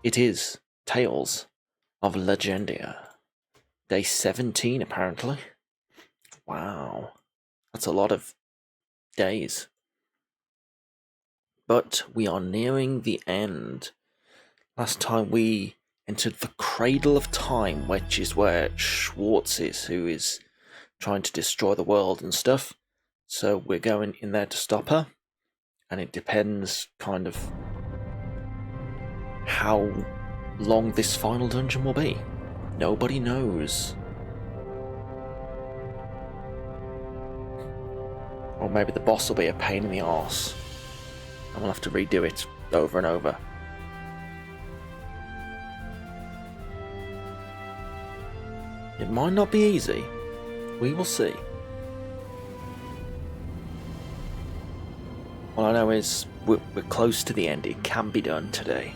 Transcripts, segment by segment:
It is Tales of Legendia. Day 17, apparently. Wow. That's a lot of days. But we are nearing the end. Last time we entered the Cradle of Time, which is where Schwartz is, who is trying to destroy the world and stuff. So we're going in there to stop her. And it depends kind of how long this final dungeon will be. Nobody knows. Or maybe the boss will be a pain in the arse, and we'll have to redo it over and over. It might not be easy. We will see. All I know is we're close to the end. It can be done today.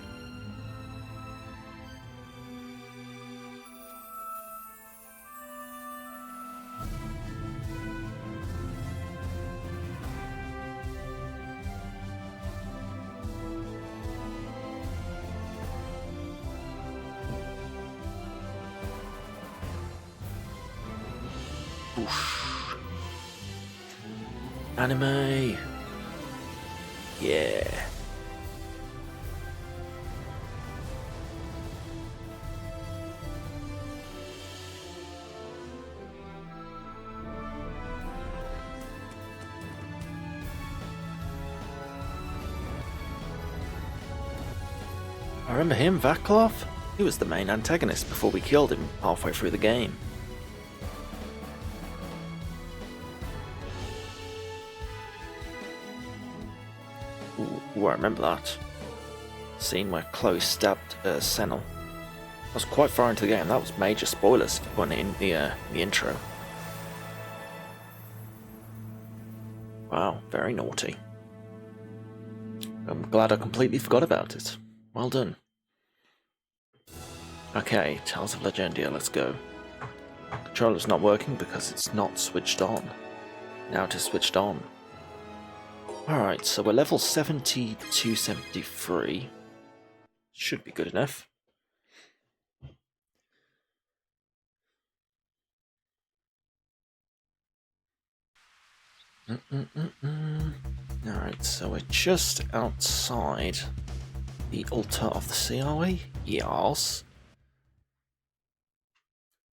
Oof. Anime. Yeah. I remember him, Vaklov. He was the main antagonist before we killed him halfway through the game. Ooh, I remember that scene where Chloe stabbed Senel. I was quite far into the game. That was major spoilers for putting it in the intro. Wow, very naughty. I'm glad I completely forgot about it. Well done. Okay, Tales of Legendia, let's go. Controller's not working because it's not switched on. Now it is switched on. Alright, so we're level 70 to 73. Should be good enough. Alright, so we're just outside the altar of the sea, are we? Yes.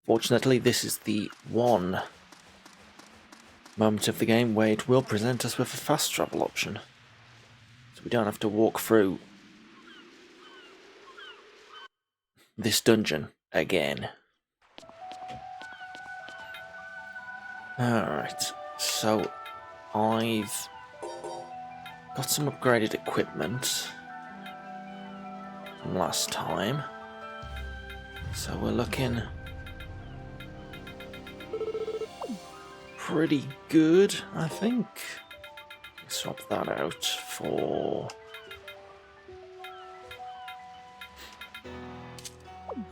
Fortunately, this is the one moment of the game where it will present us with a fast travel option. So we don't have to walk through this dungeon again. Alright, so I've got some upgraded equipment from last time. So we're looking pretty good, I think. Swap that out for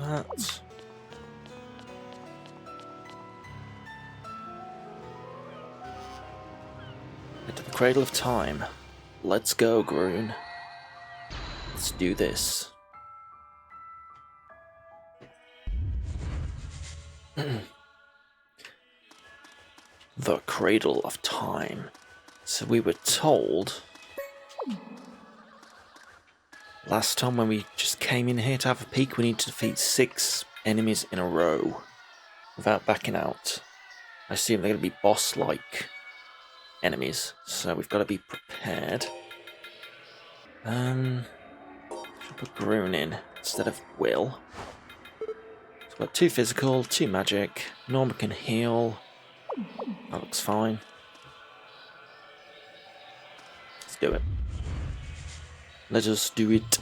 that. Head to the Cradle of Time. Let's go, Groon. Let's do this. The Cradle of Time. So we were told last time when we just came in here to have a peek, we need to defeat 6 enemies in a row without backing out. I assume they're going to be boss-like enemies, so we've got to be prepared. Should put Groon in instead of Will. So we've got 2 physical, 2 magic. Norma can heal. That looks fine. Let's do it. Let us do it.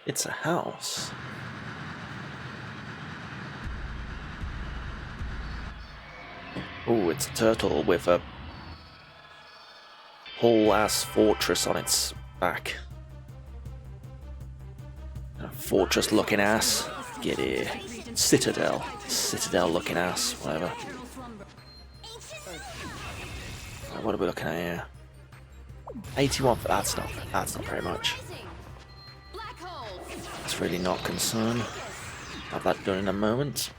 It's a house. Oh, it's a turtle with a whole ass fortress on its back. A fortress looking ass. Get here. Citadel. Citadel looking ass, whatever. What are we looking at here? 81. That's not very much. It's really not concerned. Have that done in a moment.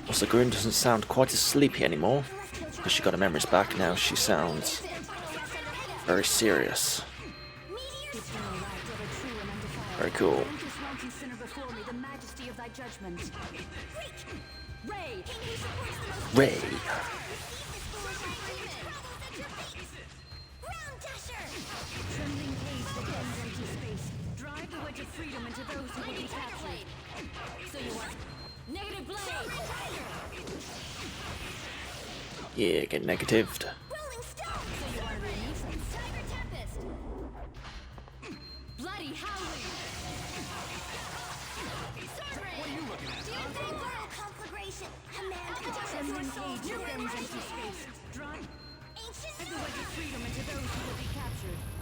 Also, Grun doesn't sound quite as sleepy anymore because she got her memories back. Now she sounds very serious. Very cool. Ray. Drive the wedge of freedom into those who will be captured. So you want negative blade. Yeah, get negatived. Bloody howling. What are you looking at? Conflagration. Command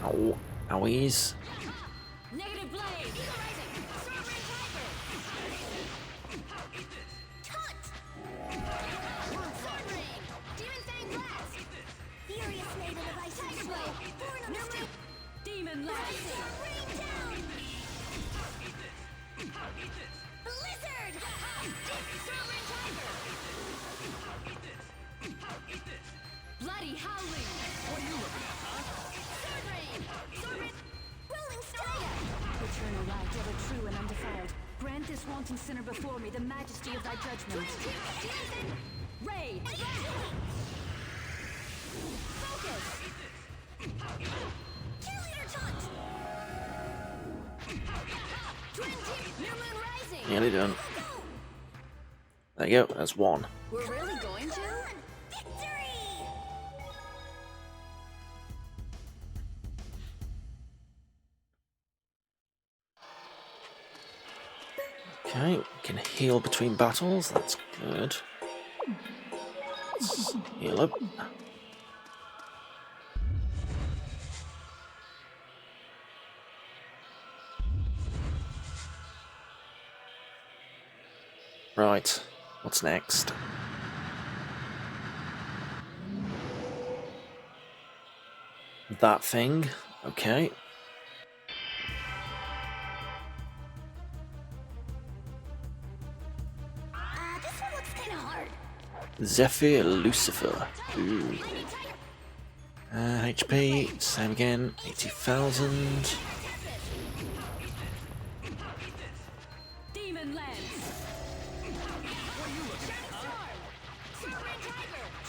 Ow. Owies. Negative blade. Demon blast. Blizzard. Bloody howling. What are you looking at, huh? Sword rain. Sword rain. Rolling stone. Eternal light, ever true and undefiled. Grant this wanton sinner before me the majesty of thy judgment. Raid. Focus. Cheerleader taunt. Twin team. New moon rising. Nearly done. There you go. That's one. We're really going to. Okay, we can heal between battles, that's good. Let's heal up. Right, what's next? That thing, okay. Zephyr Lucifer. Ooh. HP, same again, 80,000. Demon lance.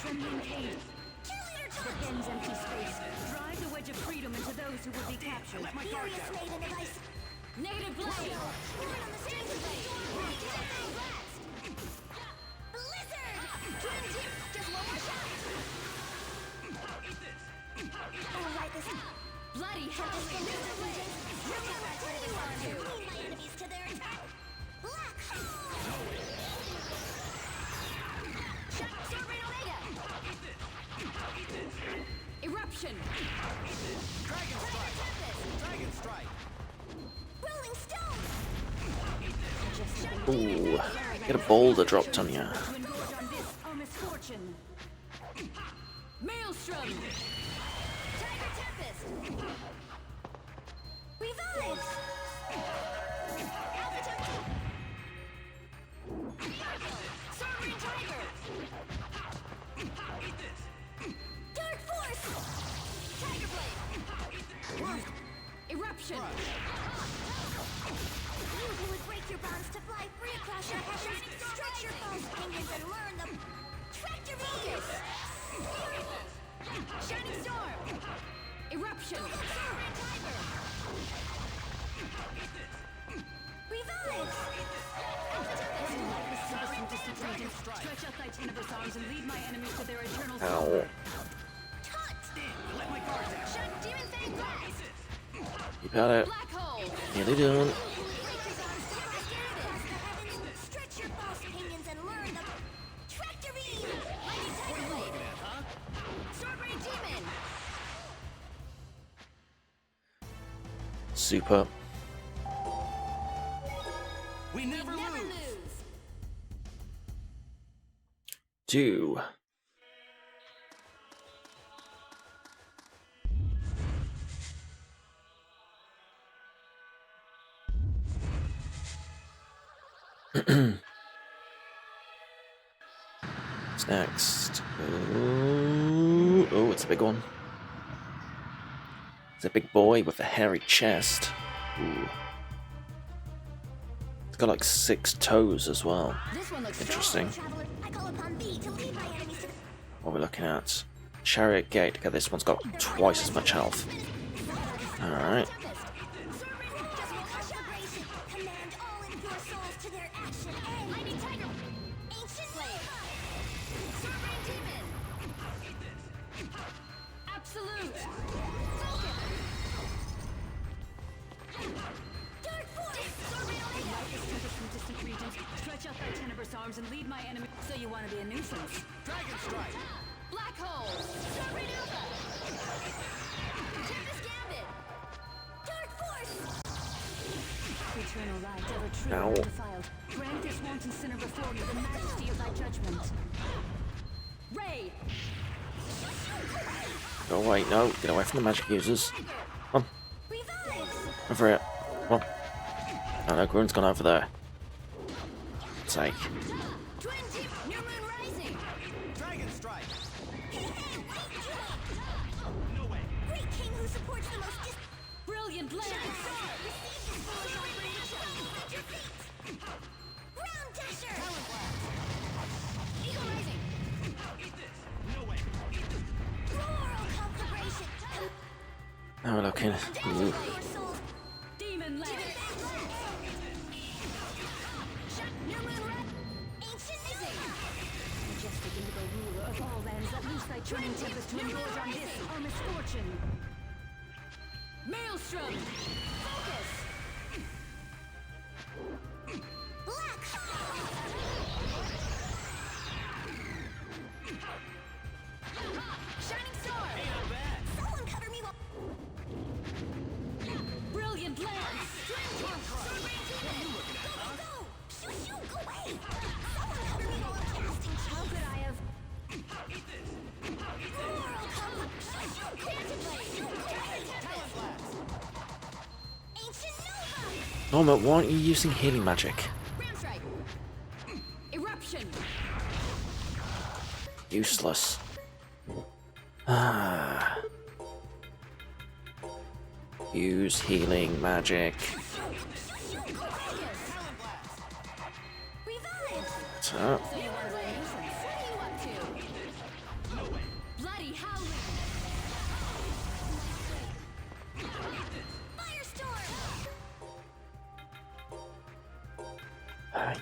Trembling cave. Defends empty space. Drive the wedge of freedom into those who will be captured. Let my guard down. Negative blade. Bloody hell! Eruption! Dragon strike! Dragon strike! Rolling stone! Ooh, get a boulder dropped on you. Maelstrom! Tiger Tempest! Revive! Alpha Tempest! Sovereign Tiger! Dark Force! Tiger Blade! Eruption! You who would break your bonds to fly free across your heavens, stretch your false pinions and learn the trajectory! Shining Storm! Eruption! Revive! Stretch out thy tenebrous arms and lead my enemies to their eternal soul. Let my guard down. Demon Fang Blast! You got it. Nearly done. Stretch your false pinions and learn the trajectory! Lightning Tiger Blade! Sword Rain Demon! Super. We never lose. Two. What's next? Oh, it's a big one. It's a big boy with a hairy chest. Ooh. It's got like 6 toes as well. Interesting. What are we looking at? Chariot Gate. Okay, this one's got twice as much health. Alright. Arms and lead my enemy. So you want to be a nuisance? Dragon strike. Black hole. Tempest gambit. Dark force. Eternal light, ever true and undefiled. Grant this wanton sinner before you the majesty of thy judgment. Ray. Oh wait, no, get away from the magic users. Come on. Over here. Come on. Oh no, Grun's gone over there. Sake. Now we're looking. Ooh. Turning tempest to endorse on this our misfortune. Maelstrom! Focus! Black Shining star! Someone cover me while... Brilliant lance! Go! Shoot! Go away! Someone cover me while I'm casting. How could I have... Norma, why aren't you using healing magic? Eruption. Useless. Ah. Use healing magic. What's up?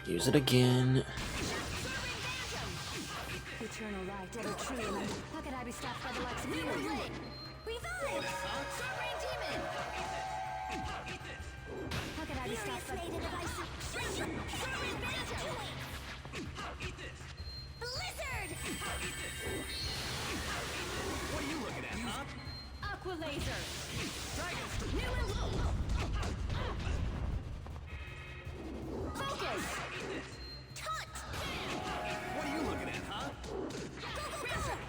Use it again. Eternal light, ever true. How could I be stopped by the likes of you? Revive! Sovereign demon! How could I be stopped by the Blizzard! What are you looking at, huh? Aqua laser! New and focus! What are you looking at, huh? Go!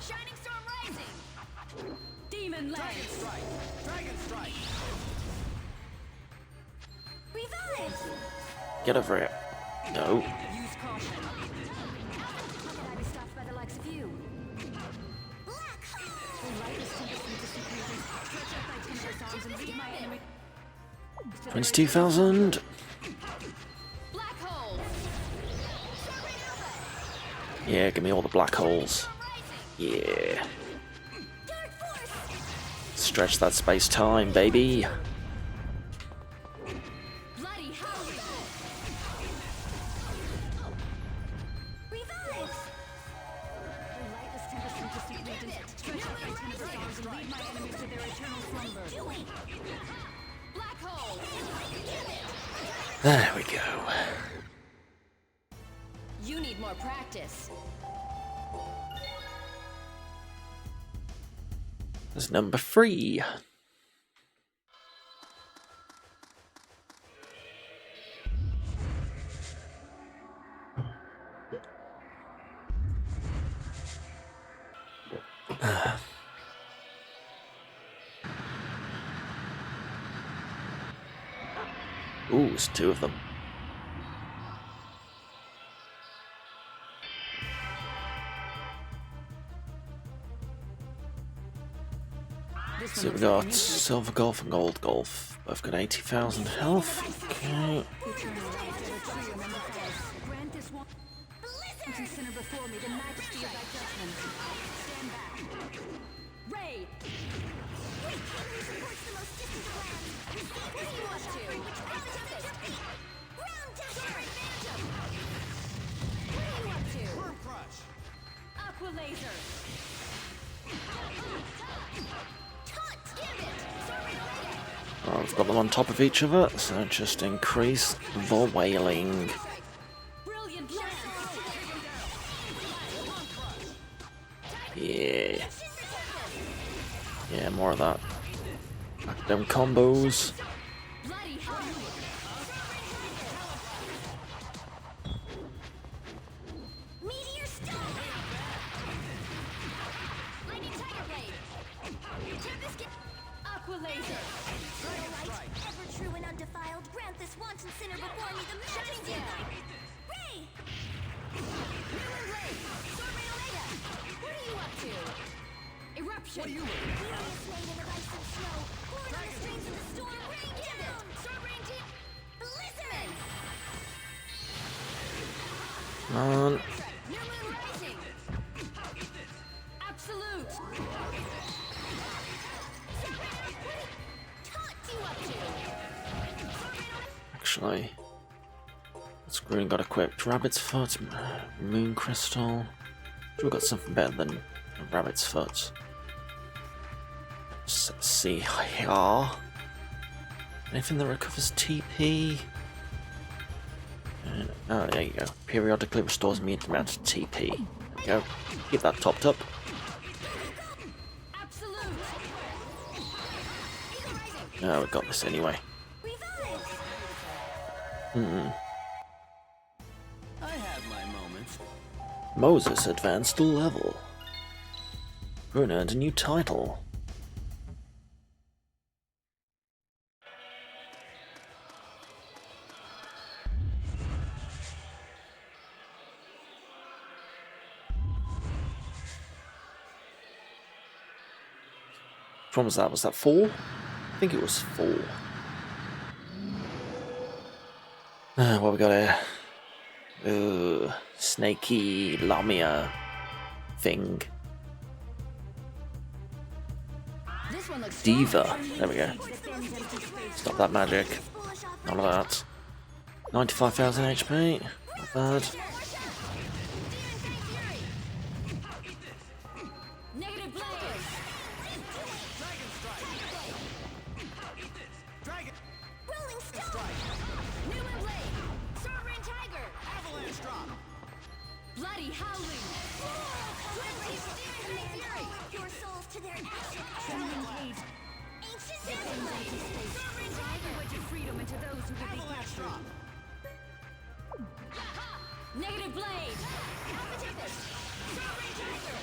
Shining storm rising! Demon lance! Dragon strike! Revive! Get over it. No. Use caution. How can I be stopped by the likes of you? Black hole! Light is tempest into secretions. Stretch out thy timorous arms and lead my enemy. 22,000. Black hole! Yeah, give me all the black holes. Yeah. Stretch that space-time, baby. Bloody howling! Revive! The lightless tempest into secretions. Stretch out thy timorous arms and lead my enemies to their eternal slumber. Black hole! There we go. You need more practice. That's number 3. Ooh, it's two of them. So we got Silver Golf and Gold Golf. Both got 80,000 health. Okay. Consider before me the majesty of thy judgment. Stand back. Raid! Wait, supports the most distant of lands. What do you want to? Round desert! Phantom! What do you want to? Worm crush! Aqua laser! Taunt! Gambit! Oh, I've got them on top of each other, so just increase the wailing. Yeah. Yeah, more of that. Back them combos. Meteor Storm! Lightning Tiger Blade! Tempest Aqua Laser! Light, ever true and undefiled, grant this wanton sinner before me the majesty of thy... Ray! Newland Blade! Sword Rain Omega! What are you up to? Eruption! What are you doing? Furious made in the ice and snow, born on the streams of the storm, rain down! Sword Rain Deep! Blizzard! Come on. New Moon Rising! Absolute! Taunt you up to! Actually, what's green got equipped? Rabbit's Foot, Moon Crystal. We've got something better than a Rabbit's Foot. Let's see here. Anything that recovers TP? Oh, there you go. Periodically restores me the amount of TP. There you go. Keep that topped up. Absolute! Oh, we got this anyway. I have my moments. Moses advanced a level. Bruin earned a new title. Which one was that? Was that 4? I think it was 4. What we got here? Snaky Lamia thing. This one looks Diva. There we go. Stop that magic. None of that. 95,000 HP. Not bad. Negative Blade! Dragon Rolling Stone! Newman Blade! Sword Rain Tiger! avalanche drop. Bloody Howling! Twin Steering Fury! Your souls to their ashes! Trembling Hate! Ancient Blade! Sword Rain Tiger! Wedge of freedom into those who would be captured! Negative Blade! Alpha Tempest! Sword Rain Tiger!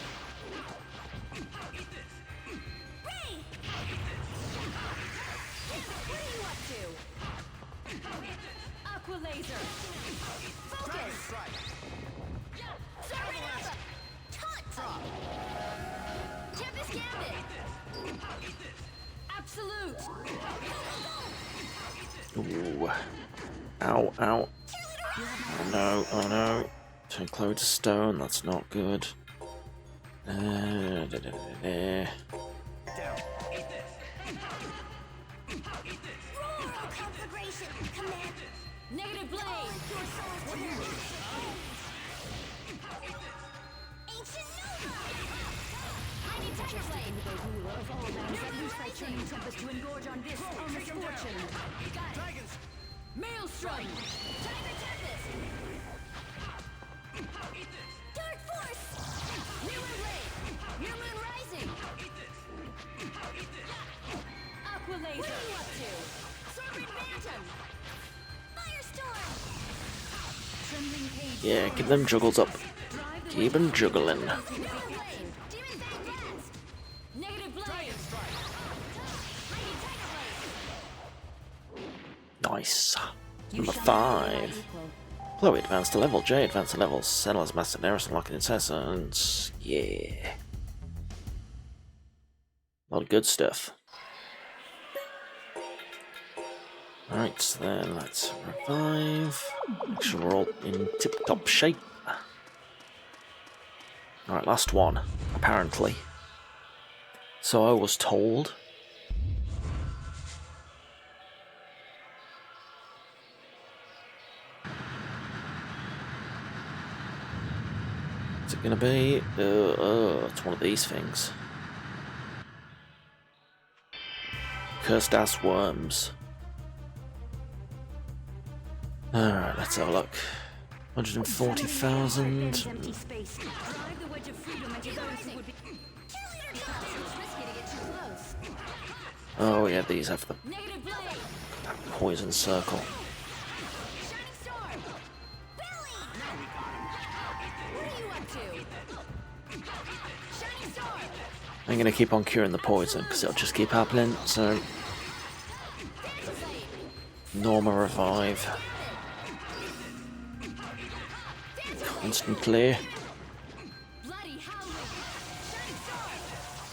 Ray! What are you up to? Aqua Laser! Focus! Strike. Sword Rain Alpha! Taunt! Tempest Gambit! Absolute! Ooh. Ow, ow. Oh no, oh no. Take load of stone, that's not good. Down. Royal Conflagration! Command! Negative Blade! Your souls to their Ancient Nova! Mighty Tiger Blade! The ruler of all lands that loose thy churning tempest to engorge on this our misfortune! Got it! Dragons. Maelstrom! Tiger Tempest! Dark Force! New Moon Blade! New Moon Rising! Aqua Laser! What are you up to? Sword Rain Phantom! Firestorm! Trembling Cage! Yeah, keep them juggles up. Keep them juggling. New Moon Blade! Demon Fang Blast! Negative Blade! Mighty Tiger Blade! Nice. You Number shall 5. equal. Chloe advanced to level. Jay advanced to level. Settlers master Neris unlocking incessant. Yeah. A lot of good stuff. Alright, so then let's revive. Make sure we're all in tip-top shape. Alright, last one, apparently. So I was told. What's it gonna be? It's one of these things. Cursed ass worms. Alright, let's have a look. 140,000. Empty space. Drive the wedge of freedom into those who would be. It's risky to get too close. Oh yeah, these have the Negative blade. poison circle. Shining star. Billy. What are you up to? Shining star. I'm gonna keep on curing the poison because it'll just keep happening. So, Norma revive. Constantly. Bloody howling. Shining star.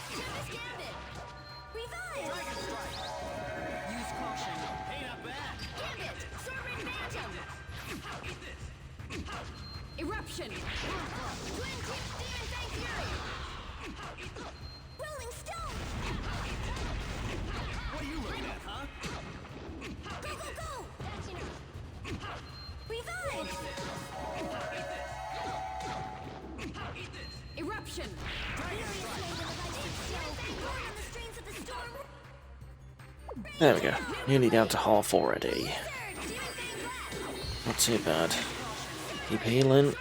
Tempest gambit. Revive. Use caution. Hey, not bad. Gambit. Soaring phantom. Eruption. Twin tip demon fang fury. Rolling stone. What are you looking at, huh? Go go go. Revive. Eruption. There we go. Nearly down to half already. Not too bad. Keep healing.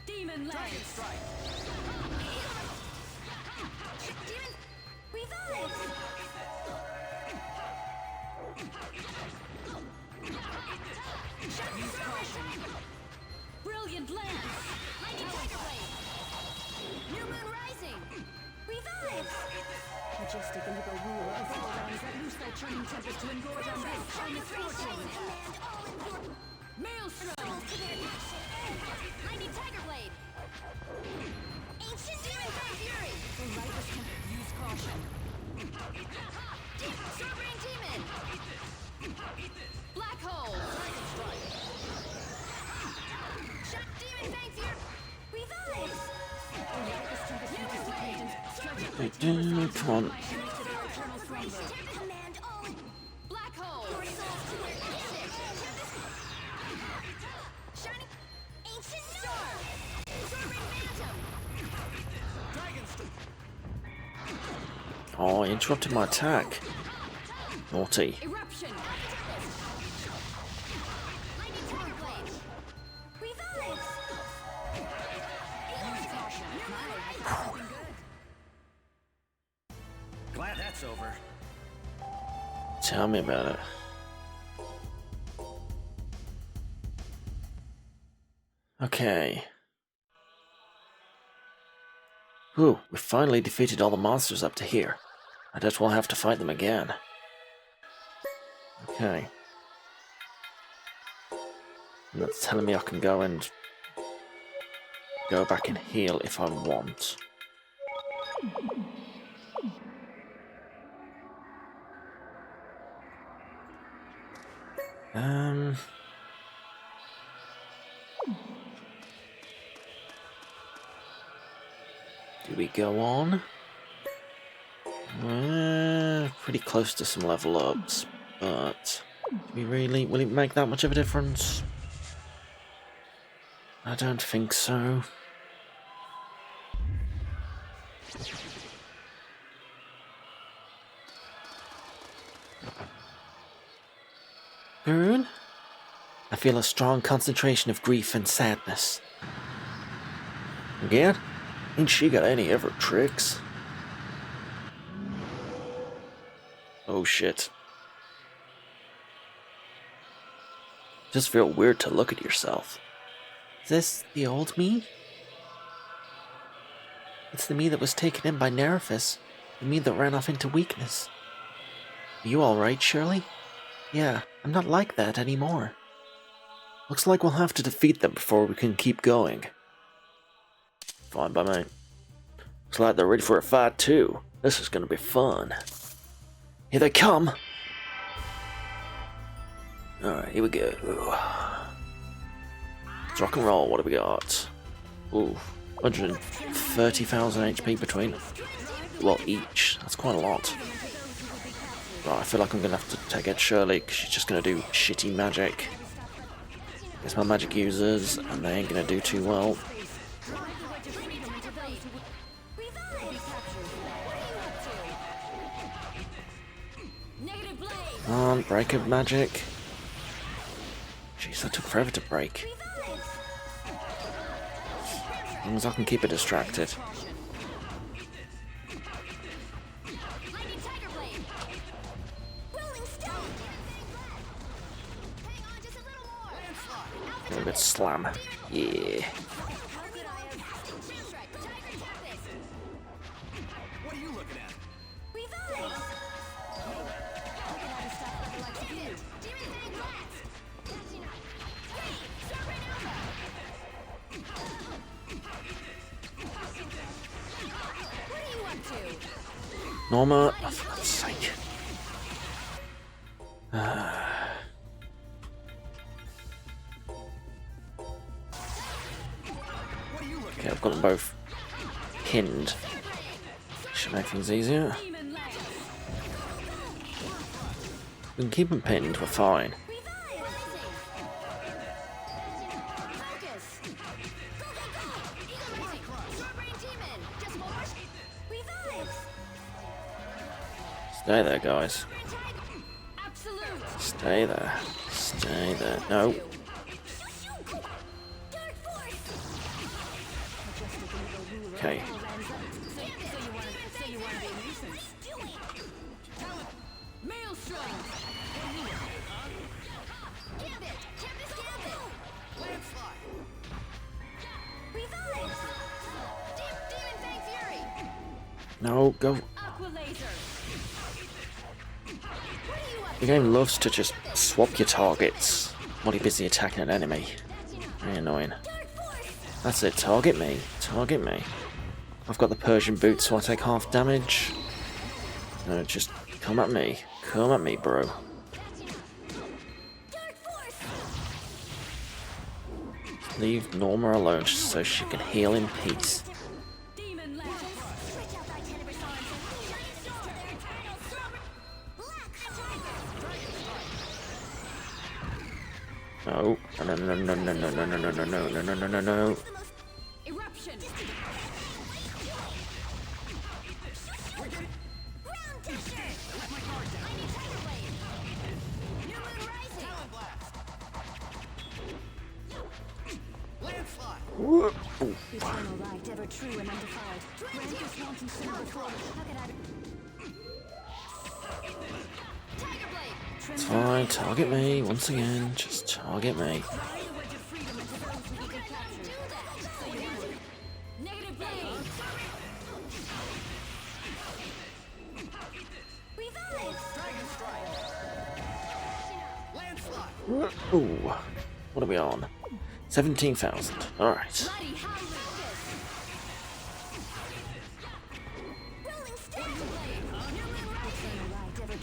Demon lance. Demon revive. Use caution. Brilliant lance. Mighty tiger blade. New moon rising. Revive. Majestic indigo rule of all realms that loose thy churning tempest to engorge on this shiny fortune. Maelstrom. Mighty tiger blade. Ancient demon fang fury. The lightless temper. Use caution. Sovereign demon. Black hole. Shut demon fang fury. Revive. The lightless tempest uses the cadence. Stretch up thy tempers. Come on. Eternal slumber. Command all. Black hole. Your souls to their exit. Shining ancient star. Soaring phantom. Oh, I interrupted my attack. Naughty. Eruption. Mighty tiger blade. Revive. Use caution. Something good. Glad that's over. Tell me about it. Okay. Whew, we finally defeated all the monsters up to here. I guess we'll have to fight them again. Okay. And that's telling me I can go back and heal if I want. Do we go on? Pretty close to some level ups, but will it make that much of a difference? I don't think so. Rune? I feel a strong concentration of grief and sadness. Again? Ain't she got any ever tricks? Oh shit. Just feel weird to look at yourself. Is this the old me? It's the me that was taken in by Nerifus, the me that ran off into weakness. Are you alright, Shirley? Yeah, I'm not like that anymore. Looks like we'll have to defeat them before we can keep going. Fine by me. Looks like they're ready for a fight too. This is gonna be fun. Here they come! Alright, here we go. Let's rock and roll, what do we got? Ooh, 130,000 HP between. Well, each. That's quite a lot. Right, I feel like I'm gonna have to take out Shirley because she's just gonna do shitty magic. It's my magic users, and they ain't gonna do too well. Come on, break of magic. Jeez, that took forever to break. As long as I can keep it distracted. A little bit slam. Yeah. What are you looking at? Norma, oh, for God's sake. Okay, I've got them both pinned. Should make things easier. We can keep them pinned, we're fine. Stay there, guys. Stay there. Stay there. No. Okay. No, go. The game loves to just swap your targets while you're busy attacking an enemy. Very annoying. That's it, target me. Target me. I've got the Persian boot, so I take half damage. No, just come at me. Come at me, bro. Leave Norma alone so she can heal in peace. No, no, no, no, no, no, no, no, no, no, no, no, no, no, no, no. Whoop. Eternal light, ever true and undefiled. Grant this wanton sin before. How could I? It's fine, target me once again. Just target me. Ooh, what are we on? 17,000. All right.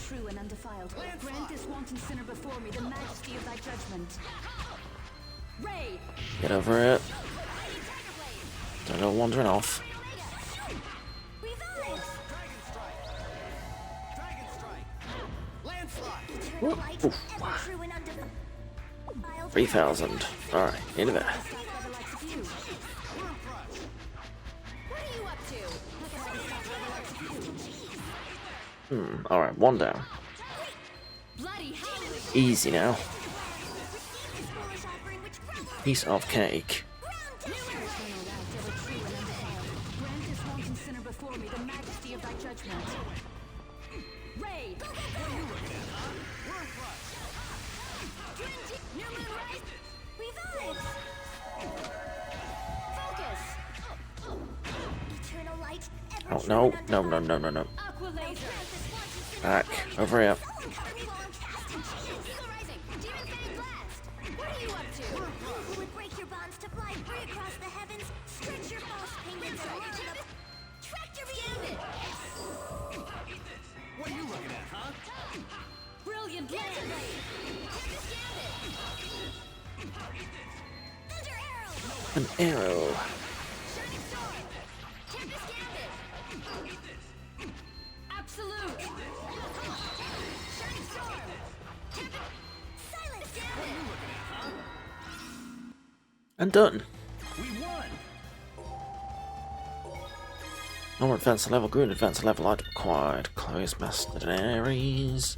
True and undefiled. Grant this wanton sinner before me the majesty of thy judgment. Ray. Get over it. Don't go wandering off. Ooh. 3,000. All right, into there. All right, one down. Easy now. Piece of cake. Oh, no, no, no, no, no, no. Back, over here. Blade! Tempest Gambit! Thunder Arrow! An arrow. Shining Storm! Tempest Gambit! Absolute! Shining Storm! Tempest... Silence Gambit! And done. We won! No more advanced level, good advanced level item acquired. Close mercenaries.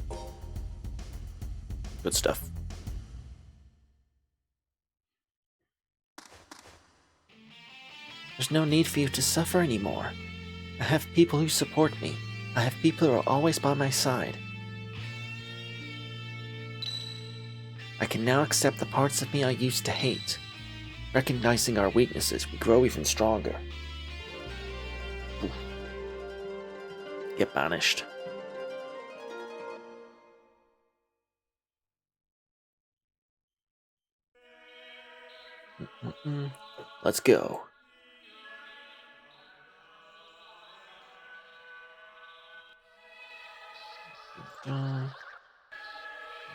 Good stuff. There's no need for you to suffer anymore. I have people who support me. I have people who are always by my side. I can now accept the parts of me I used to hate. Recognizing our weaknesses, we grow even stronger. Ooh. Get banished. Let's go.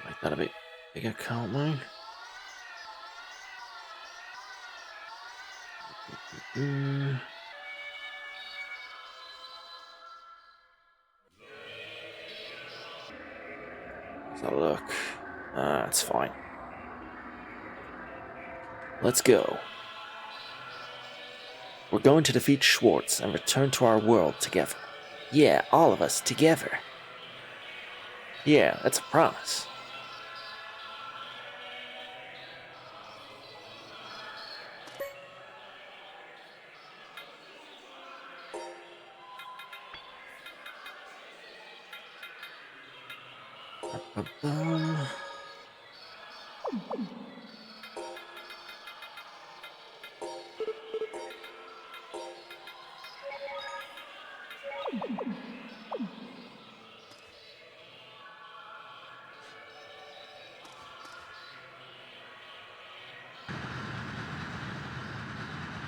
Make that a bit bigger, can't we? Let's have a look. That's fine. Let's go. We're going to defeat Schwartz and return to our world together. Yeah, all of us together. Yeah, that's a promise.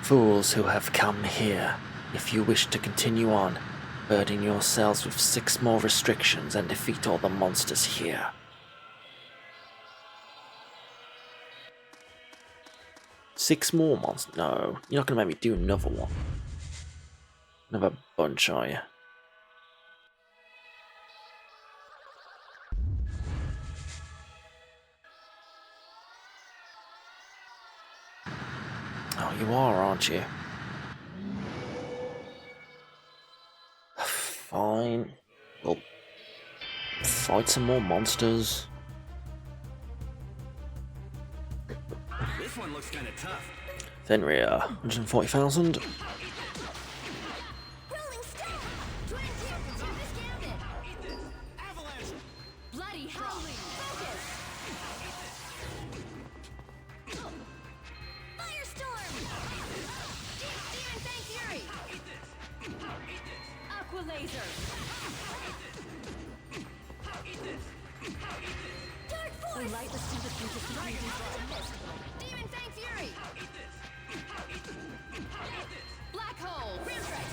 Fools who have come here, if you wish to continue on, burden yourselves with 6 more restrictions and defeat all the monsters here. Six more monsters? No, you're not gonna make me do another one. Another bunch, are you? Oh, you are, aren't you? Fine. We'll fight some more monsters. This one looks kind of tough. Fenrir, 140,000. Rolling Stone! Twin Tempest Gambit! Avalanche! Bloody Howling! Focus! Firestorm! Demon Fang Fury! Aqua Laser! Dark Force! The lightless tempest can just Tempest! Demon Fang Fury! Black Hole! Ramfrex!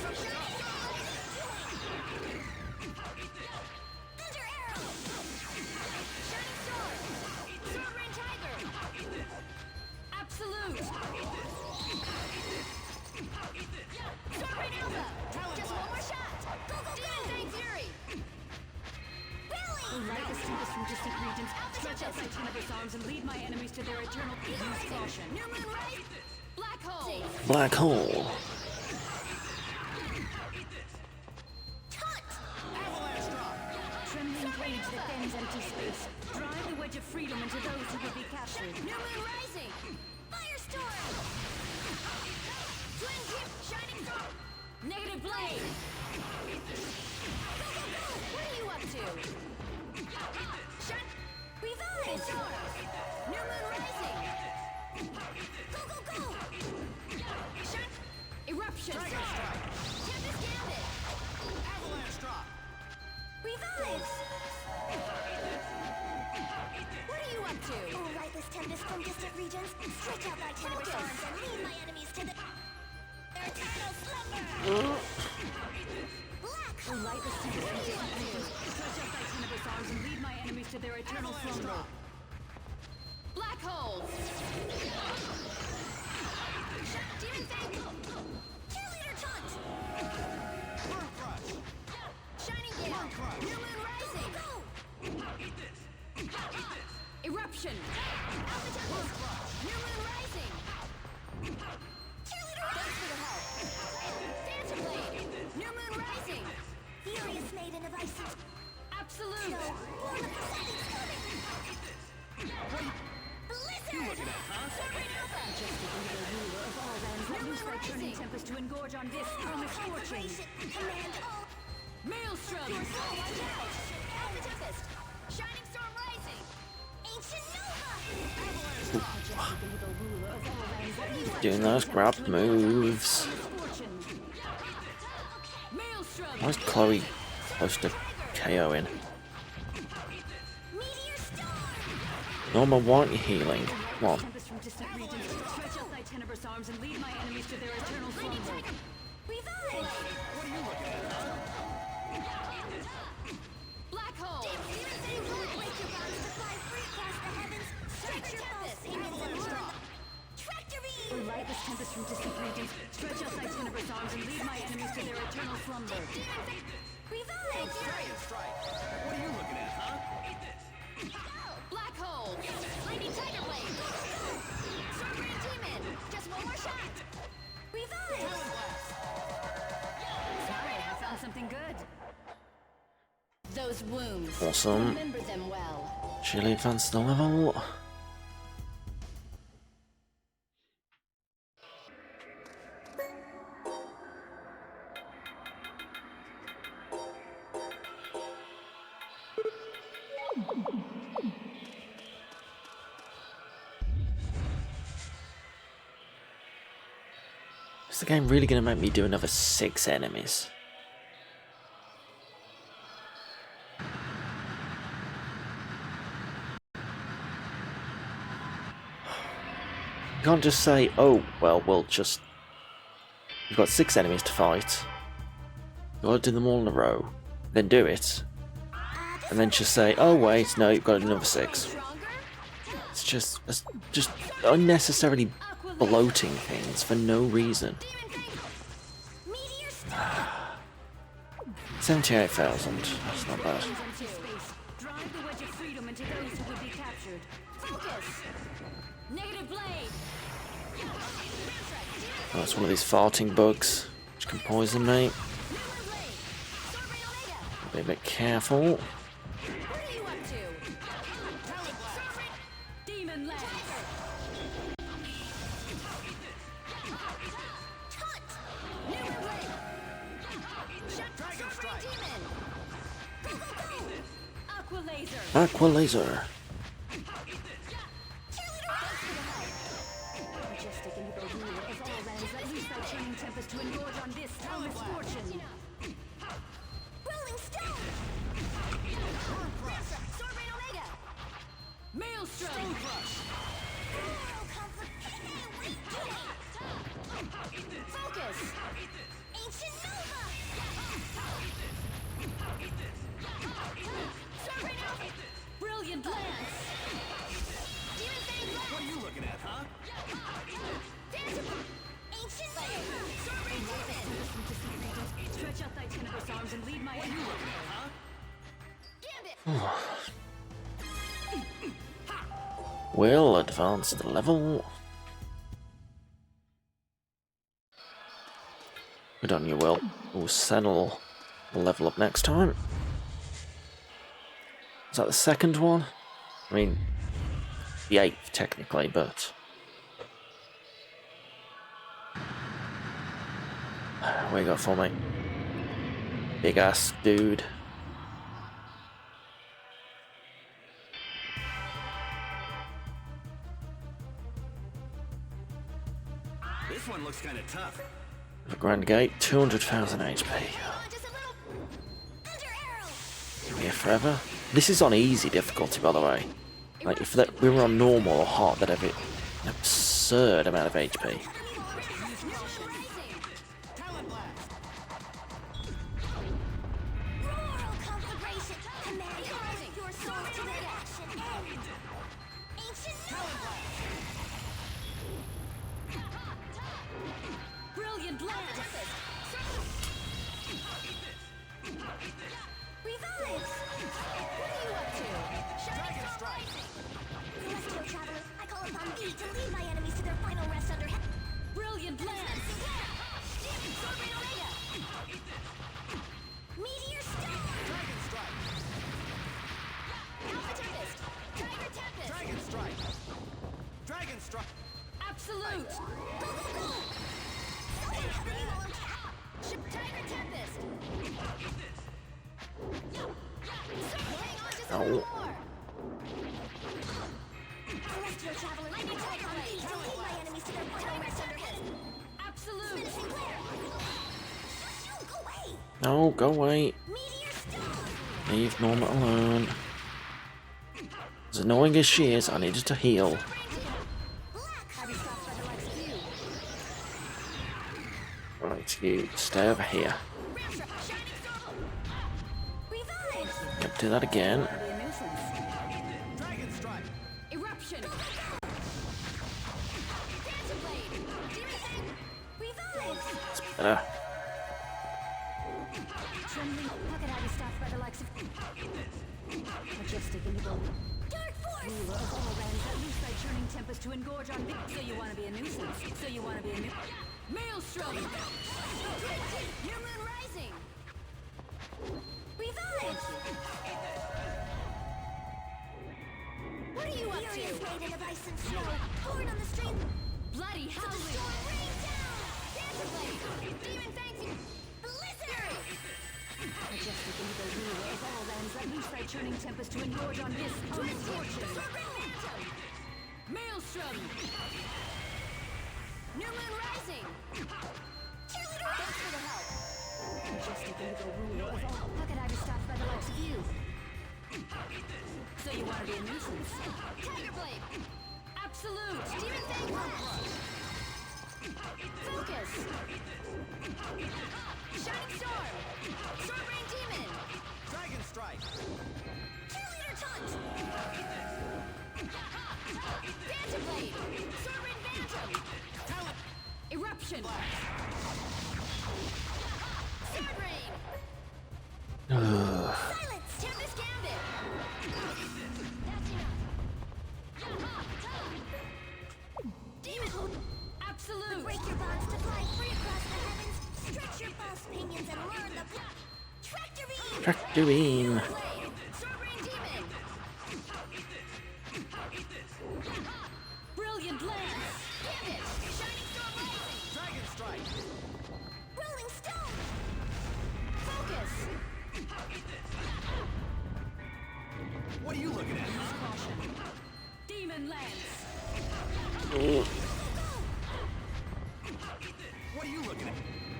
Thunder Arrow! Shining Storm! Sword Rain Tiger! Absolute! Sword Rain Alpha! Just one more shot! Go, go, go! Demon Fang Fury! Billy! The lightest tempest from distant regions stretch out my tenebrous arms and lead my enemies to their eternal peace. Caution! New Moon Rise! Black Hole! Black hole. Avalanche drop! Trembling cage that bends empty space. Drive the wedge of freedom into those who will be captured. New Moon Rising! Firestorm! Twin Tip! Shining Storm! Negative Blade! Go, go, go! What are you up to? Shine... Revive! New Moon Rising! Go, go, go! Shine... Eruption! Tempest Gambit! Avalanche drop! Revive! What are you up to? Oh, lightless tempest from distant regions, stretch out thy tenebrous arms and lead my enemies to their eternal slumber! Black! Oh, lightless tempest from distant regions, stretch out thy tenebrous arms and lead my enemies to their eternal slumber. Black holes. Demon Fang. Cheerleader taunt. Burn crush. Shining gale. New moon rising. Eat this. Eruption. Alpha tempest. New moon rising. Cheerleader. Thanks for the help. Dancer blade. New moon rising. Furious maiden of ice. Absolute. No, blow the something's coming. Blizzard. Sovereign Alpha. Majestic and the ruler of all lands, let loose thy turning tempest to engorge on this our misfortune. Command all. Maelstrom. Your soul watch out. Alpha tempest. Shining storm rising. Ancient Nova. Majestic and the ruler of all lands, let loose thy Doing those grab moves. misfortune. Maelstrom. Why is Chloe close to KOing? Meteor storm. Norma, why aren't you healing? Come on. Tempest from distant regions. Stretch out thy tenebrous arms and lead my enemies to their eternal slumber. Revive. Black hole. Break your bounds to fly free across the heavens. Stretch your bows, demons and world. Trajectory. Light this tempest from distant regions. Stretch out thy tenebrous arms and lead my enemies to their eternal slumber. Revive. Dragon strike. What are you looking at, huh? Eat this. Black hole. Mighty tiger blade. Sovereign demon. Just one more shot. Revive. Sorry, I found something good. Those wounds. Awesome. Remember them well. Chili advanced the level. Is the game really going to make me do another 6 enemies? You can't just say, oh, well, we'll just... You've got 6 enemies to fight. You've got to do them all in a row. Then do it. And then just say, oh, wait, no, you've got another 6. Stronger? It's just unnecessarily bloating things for no reason. Meteor storm. 78,000. That's not bad. Into space. Drive the wedge of freedom into those who would be captured. Focus. Negative blade. Oh, it's one of these farting bugs, which can poison me. Be a bit careful. What are you up to? Demon lance. Newman blade. Dragon strike. Demon. Aqua laser. Aqua laser. Majestic and the ruler of all lands, let loose thy churning tempest to engorge on this our misfortune. Rolling stone. Sovereign Omega. Maelstrom. Rural conflict. What are you doing? Focus. Ancient Nova. Sovereign Alpha. Brilliant lance. Demon Fang What are lance. you looking at, huh? Dancer. Ancient Nova. Sovereign demon. Stretch out thy tenebrous arms and lead my enemies. Gambit. We'll advance the level. Good on you, Will. We'll settle the level up next time. Is that the second one? I mean, the 8th technically, but... What you got for me? Big ass dude. This one looks kind of tough. The Grand Gate, 200,000 HP. Just a little thunder arrow. Here forever. This is on easy difficulty, by the way. Like, if we were on normal or hard, that'd have an absurd amount of HP. Talon blast. Rural conflagration. Command your soul to the action. Revives! What are you up to? Dragon strike. Celestial traveler, I call upon thee to lead my enemies to their final rest under heaven. Brilliant lance! Demon Sorbet Omega! Meteor Storm! Dragon strike. Alpha Tempest! Tiger Tempest! Dragon strike. Dragon strike. Absolute! Go, go, go! Someone cover me while I'm Tiger Tempest! hang on just a Ow. little more! Celestial traveler, I call upon thee to lead my enemies to their final rest under heaven. Absolute! Menacing glare! Shoo, go away! No, go away. Meteor Storm! Leave Norma alone. As annoying as she is, I needed to heal. Black! Have you stopped by the likes of you? Right, you stay over here. Shining Storm! Revive! Yep, do that again. Be a nuisance. Dragon strike. Eruption! Dancer Blade! Demon Fang! Revive! It's better. Trembling, how could I be stopped by the likes of Majestic Indigo? Dark Force! Ruler of all lands that loose thy churning tempest to engorge on me. So you want to be a nuisance? So you want to be a Maelstrom! New Moon Rising! Revive! What are you up Furious to? maiden of ice and snow, born on the stream Bloody of the howling! storm, rain down! Dancer Blade! Demon Fangs! Blizzard! Majestic Indigo, ruler of all lands that loose thy churning tempest to engorge on this unfortunate Maelstrom! New Moon Rising! Cheerleader! Thanks for the help! Majestic Indigo, ruler of all. How could I be stopped by the likes of you? So you want to be a nuisance? Tiger Blade! Absolute! Demon Fang Blast! Focus! Shining Storm! Storm Rain Demon! Dragon strike. Cheerleader Taunt! Dancer Blade! Storm Rain Phantom! Talent. Eruption! Sword Rain! Ugh. Silence! Tempest Gambit! Demon Hood! Absolute! Break your bonds to fly free across the heavens! Stretch your false pinions and learn the Tractorine! Tractorine. Blade! Sword Rain Demon! Brilliant lance! Gambit! Shining Storm Rising! Dragon strike. Rolling Stone! Focus! What are you looking at? Caution! Demon lance! Ugh. What are you looking at?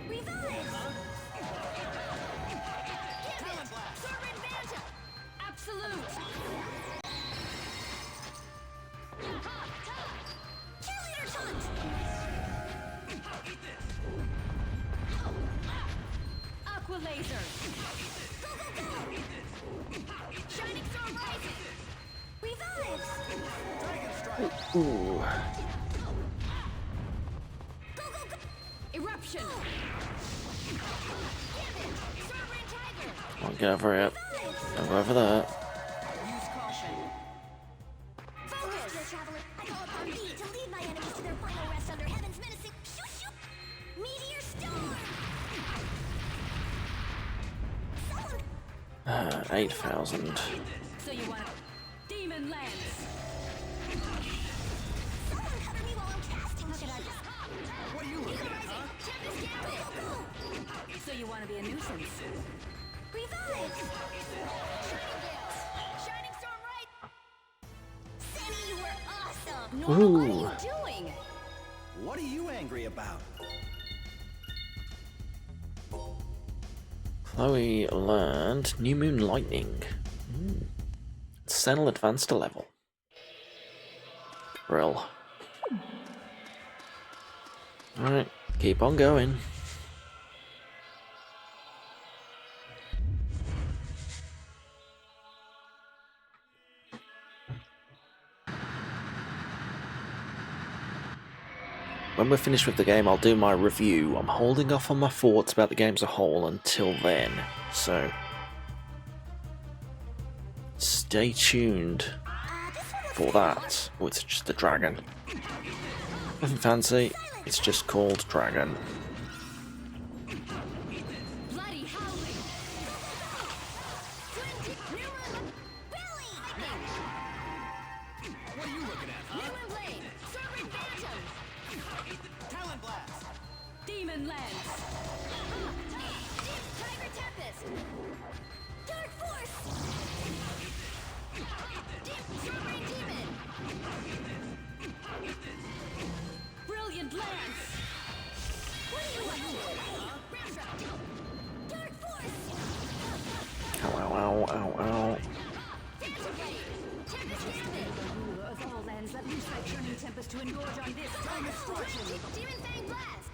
Revive! Talent blast. Sword Rain Phantom! Absolute! Cheerleader Taunt! Aqua laser! Go, go, go! Shining Storm Rising! Revives! Dragon strike. Ooh. Go, go, go! Eruption! Gambit! Sword Rain Tiger! I'll get over it. Revives! Go over that. Use caution! Celestial traveler, I call upon thee to lead my enemies to their final rest under heaven's menacing shoot shoot meteor storm. Someone 8,000. So you want Demon lance! cover me while I'm casting. How could I just... What are you looking at, huh? Tempest Gambit! Go, go! So you want to be a nuisance? Revive! Shining Gale! Shining Storm right! Sammy, you were awesome! Normal, what Ooh. are you doing? What are you angry about? Chloe learned New Moon Lightning. Sentinel advanced a level. Brill. Alright, keep on going. When we're finished with the game, I'll do my review. I'm holding off on my thoughts about the game as a whole until then, so stay tuned for that. Oh, it's just the dragon. Nothing fancy, it's just called Dragon. Bloody howling! What are you looking at, huh? Newman Blade! Serpent Phantom! Talon Blast! Demon Lance! Tiger Tempest! Dark Force! Serpent Demon! Brilliant Lance! What do you want to do? Dark Force! Ow, ow, ow, ow, ow. Phantom Blade! Tempest Gambit! Ruler of all lands, let loose thy churning tempest to engorge on this time of fortune! Demon Fang Blast!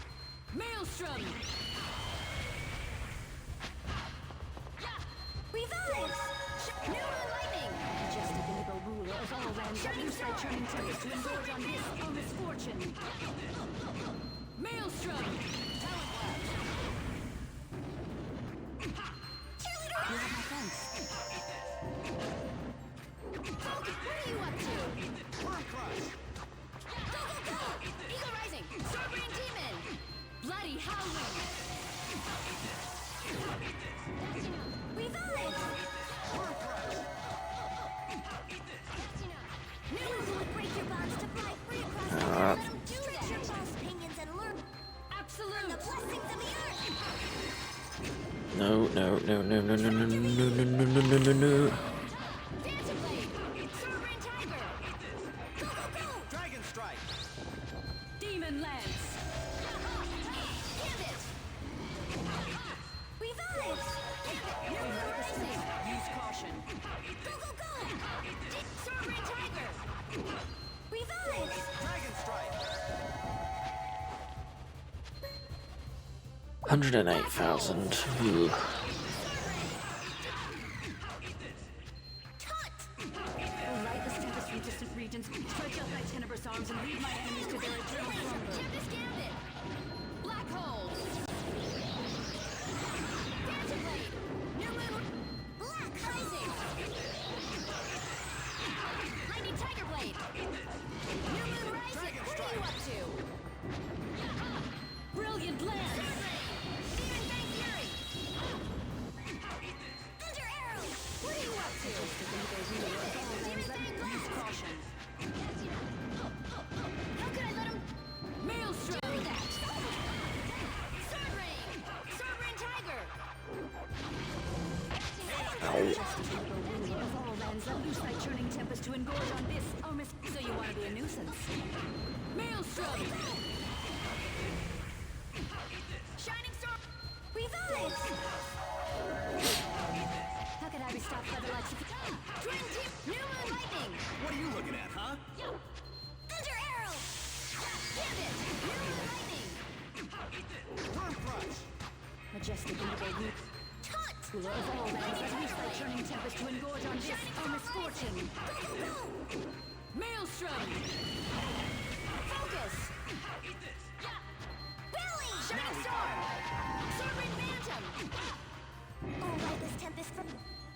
Maelstrom! Revive! Newman Lightning! Majestic indigo ruler of all lands, let loose thy churning tempest to engorge on this our misfortune! Maelstrom! Cheerleader! You have my thanks. Falcon, what are you up to? Worm Crush! Go, go, go! Eagle Rising! Serpent Demon! Bloody Howling! Revive! Worm Crush! Newman will break your bonds to fly free across the earth. Let him do that! Stretch your false pinions and learn the Absolute! blessings of the earth! No, no, no, no, no, no, no, no, no, no, no, no, no, no. Phantom Blade! Serpent Tiger! Go, go, go! Dragon Strike! Demon Lance! Gambit! Revive! Gambit! Newman Rising! Use caution! Go, go, go! Serpent Tiger! Revive! Dragon Strike! 108,000. Ooh. Taunt! O lightless tempest from distant regions, stretch out thy tenebrous arms and lead my enemies to their eternal slumber. Tempest Gambit! Black holes! Phantom Blade! Newman! Black Rising! Lightning Tiger Blade! Newman Rising! What are you up to? Brilliant Lance! Demon Fang Fury! Thunder Arrow! What are you up to? Demon Fang Use Blast! caution! How could I let him Maelstrom! do that? Sword Rain! Sword Rain Tiger! Ruler of all lands, let loose thy churning tempest to engorge on this our so you want to be a nuisance. Maelstrom! Shining Sword! Revive! How could I be stopped by the likes of Twin Team! Newman Lightning! What are you looking at, huh? Thunder Arrow! Gambit! Newman Lightning! Worm Crush! majestic indigo root? Taunt! Ruler of all lands, let loose thy churning tempest to engorge on this our misfortune. Go, go, go! Maelstrom! Focus! Belly! Shining Storm! Serpent Phantom! Oh, lightless tempest from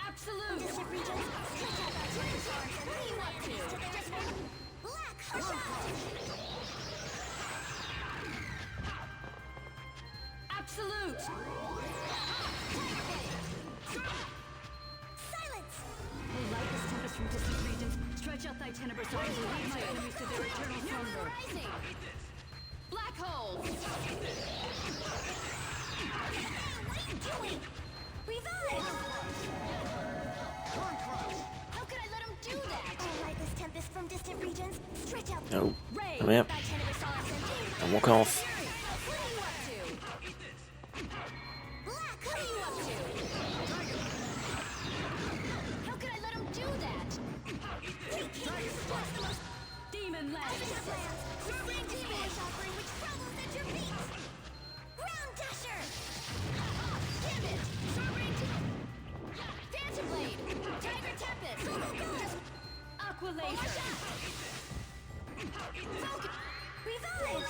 Absolute! distant regions. Stretch out thy twin swords and lead my enemies to their eternal black hush! Absolute! Silence! O lightless tempest from distant regions, stretch out thy tenebrous arms and lead my enemies to their eternal slumber. Rising! Black holes! What are you doing? Revive! Worm Crush! How could I let him do that? Oh, lightless tempest from distant regions. Stretch out No. Ray! Come here. thy tenebrous arms and lead And walk off. fury. What are you up to? Black, what are you up to? How could I let him do that? Take heed, what's the most Demon Lance! plans? Serpent Demon offering which crumbles at your feet. Ground Dasher! Gambit! Serpent Phantom Blade! Tiger Tempest! Go, go, go! Aqua Laser! Falcon! Revive!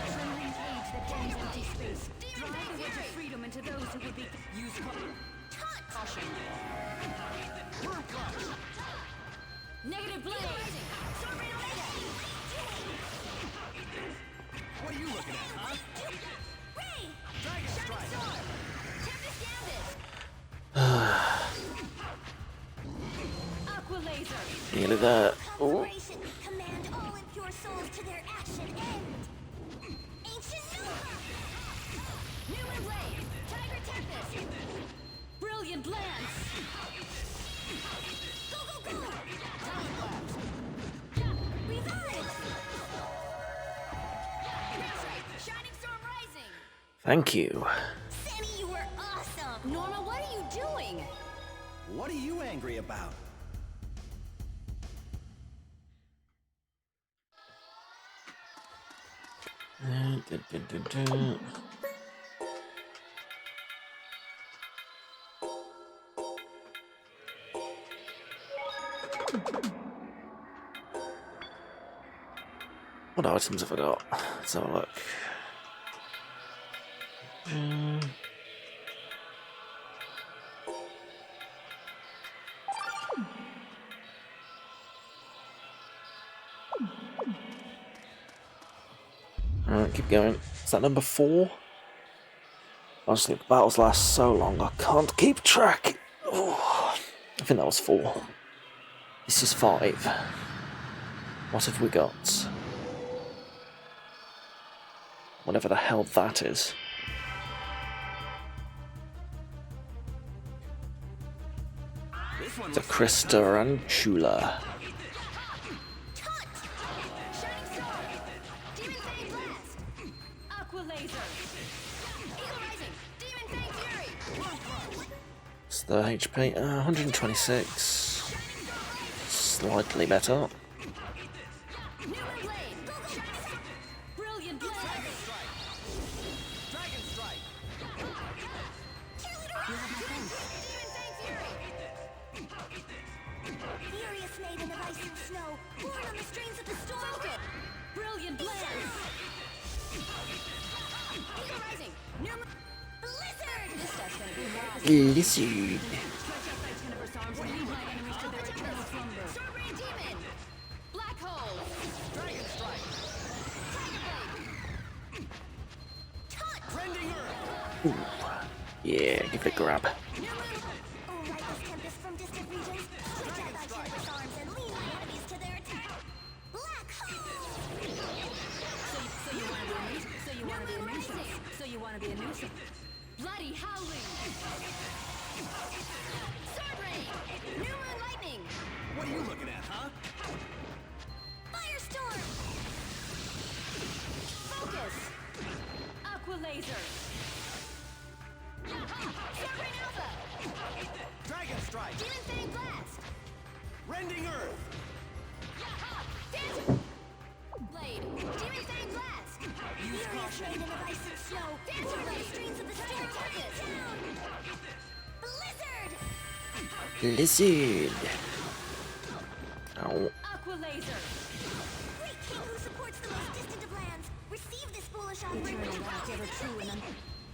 Trembling cage that tends empty space. Demon Drive Fang the wedge of Fury! freedom into those who would be... Use Taunt! caution. Worm Crush! Nuclear blade. What are you looking at, huh? Ray! Dragon strike. Tempest Gambit! Aqua laser. Nearly there. Oh, Conflagration! Command all impure souls to their action end! Ancient Nova! Newman blade. Tiger tempest. Brilliant lance. Go, go, go! Talon blast. Revive! Shining storm rising. thank you. Sammy, you were awesome! Norma, what are you doing? What are you angry about? Dun, dun, dun, dun. What items have I got? Let's have a look. Alright, keep going. Is that number 4? Honestly, the battles last so long, I can't keep track. Oh, I think that was 4. This is 5. What have we got? Whatever the hell that is. This one It's a looks Crystarantula. Taunt! Shining storm. Demon fang blast. Aqua laser. Eagle rising. Demon fang fury. It's the HP, 126. Slightly better. Newman blade. Brilliant lance. Dragon strike. Cheerleader rock! Demon fang fury. Furious maiden of ice and snow, born on the streams of the storm! Focus. Brilliant lance. Eagle rising. Newman. Blizzard! This stuff's gonna be lost. Lizard. Stretch out thy tenebrous arms and lead my enemies to their eternal slumber. Sword rain demon. Black hole. Dragon strike. Taunt! Rending earth. Yeah, give it a grab. Oh, lightless tempest from distant regions, stretch out thy generous arms and lead my enemies to their attack! Black hole! So you want to be a nuisance? So you want to be a nuisance? So you want to be a nuisance? Bloody howling. Sword rain. New moon lightning. What are you looking at, huh? Firestorm! Focus. Aqua laser. Sword rain alpha. Dragon strike. Demon fang blast. Rending earth. Phantom blade. Demon fang blast. Use Furious caution. maiden of ice and snow, born on the streams of the storm! Down! Blizzard! Lizard. Ow. Aqua laser. Great king who supports the most distant of lands, receive this foolish offering which Eternal light, ever true and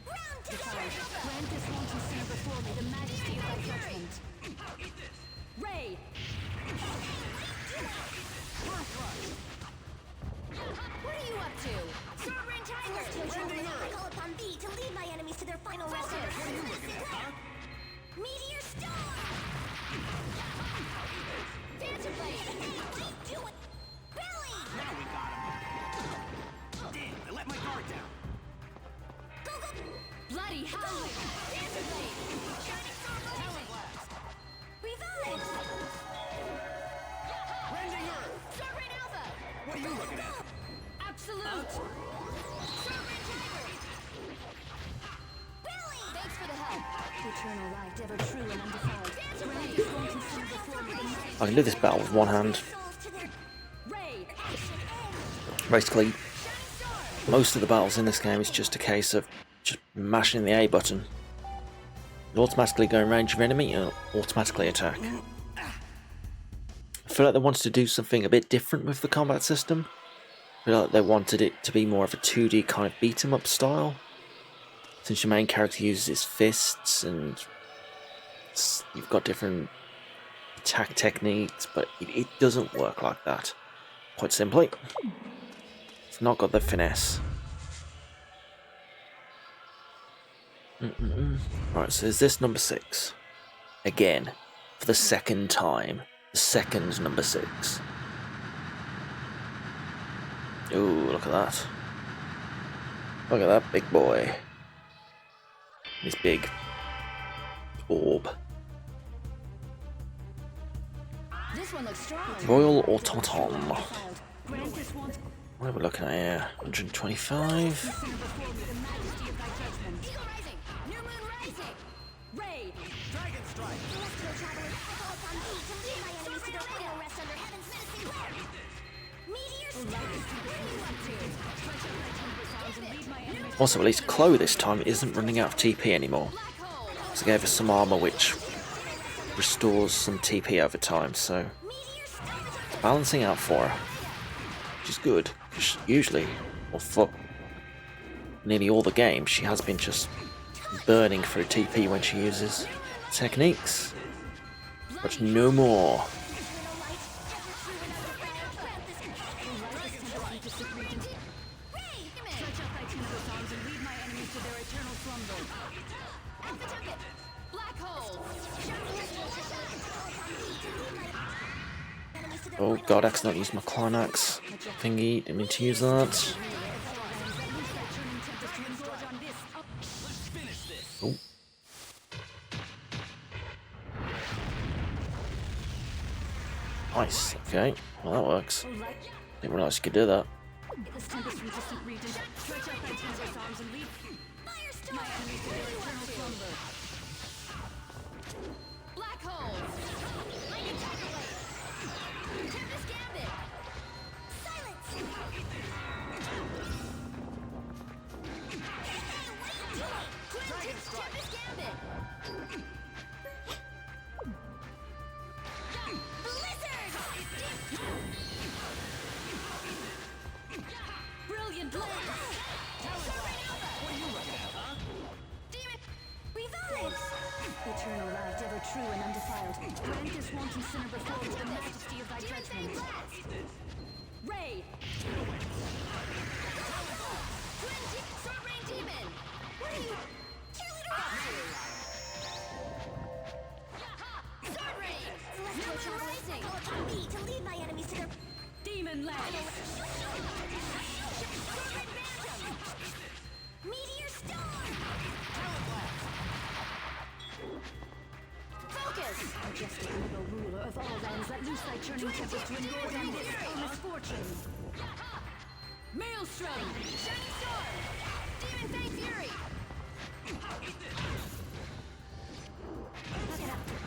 Round undefiled. dasher! Grant this wanton sinner before me the majesty of thy judgment. Ray. What are you up to? Sword rain tiger. Celestial Rending traveler, I earth. call upon thee to lead my enemies to their final rest. What are you looking at, huh? Meteor storm! Phantom blade. Do it! Belly! Now we got him. Damn, I let my guard down. Go, go! Bloody howling. Phantom blade. Shining storm! Talon blast. Revive! Rending earth. Sword rain alpha. What are you looking at? Absolute. Sword rain tiger. Belly! Thanks for the help. Eternal light, ever true and undefiled. Grant this wanton sinner before me the majesty. I can do this battle with one hand. Souls to their Ray. action end! Basically, Shining storm. most of the battles in this game is just a case of just mashing the A button. You automatically go in range of enemy and automatically attack. I feel like they wanted to do something a bit different with the combat system. I feel like they wanted it to be more of a 2D kind of beat 'em up style. Since your main character uses his fists and you've got different attack techniques, but it doesn't work like that. Quite simply, it's not got the finesse. Right, so is this number 6? Again, for the second time. The second number 6. Ooh, look at that. Look at that big boy. His big orb. This one looks strong. Royal Automaton. Undefiled. Grant this one. What are we looking at here? 125. Sinner before me, the majesty of thy judgment. Eagle rising! New moon rising! Raid. Dragon strike. Celestial travelers, I call upon thee to lead my enemies to their final rest under heaven's menacing glare! Meteor star! What are you up to? Stretch out thy temper sounds and lead my enemies. Also, at least Chloe this time isn't running out of TP anymore. Black hole. So I gave her some armor which restores some TP over time, so Meteor star! it's balancing out for her. Which is good, because usually, or for nearly all the game, she has been just burning through TP when she uses techniques. But no more. Stretch out thy temper sounds and lead my enemies to their eternal slumber. Black hole. Oh god, I accidentally used my Climax thingy, didn't mean to use that. Oh. Nice, okay, well that works. Didn't realise you could do that. This tempest from distant regions. Stretch out thy temper sounds and lead my enemies to their eternal slumber. Black hole. Tempest Gambit! Silence! Hey, what are you doing? Dragon strike. Tempest Gambit! Blizzard! Brilliant blast. Demon! Revive! Eternal light, ever true and undefiled. Grant this wanton sinner before me the majesty of thy judgment. Ray. Sword Rain Demon! What are you? Cheerleader up to? Sword Rain! Celestial travelers, I call upon thee to lead my enemies to their... Demon lance. Sword Red Phantom! Meteor Storm! Focus. Majestic legal ruler of all lands, let loose thy churning tempest to engorge on this our misfortune. Maelstrom. Shining Storm! Demon Fang Fury!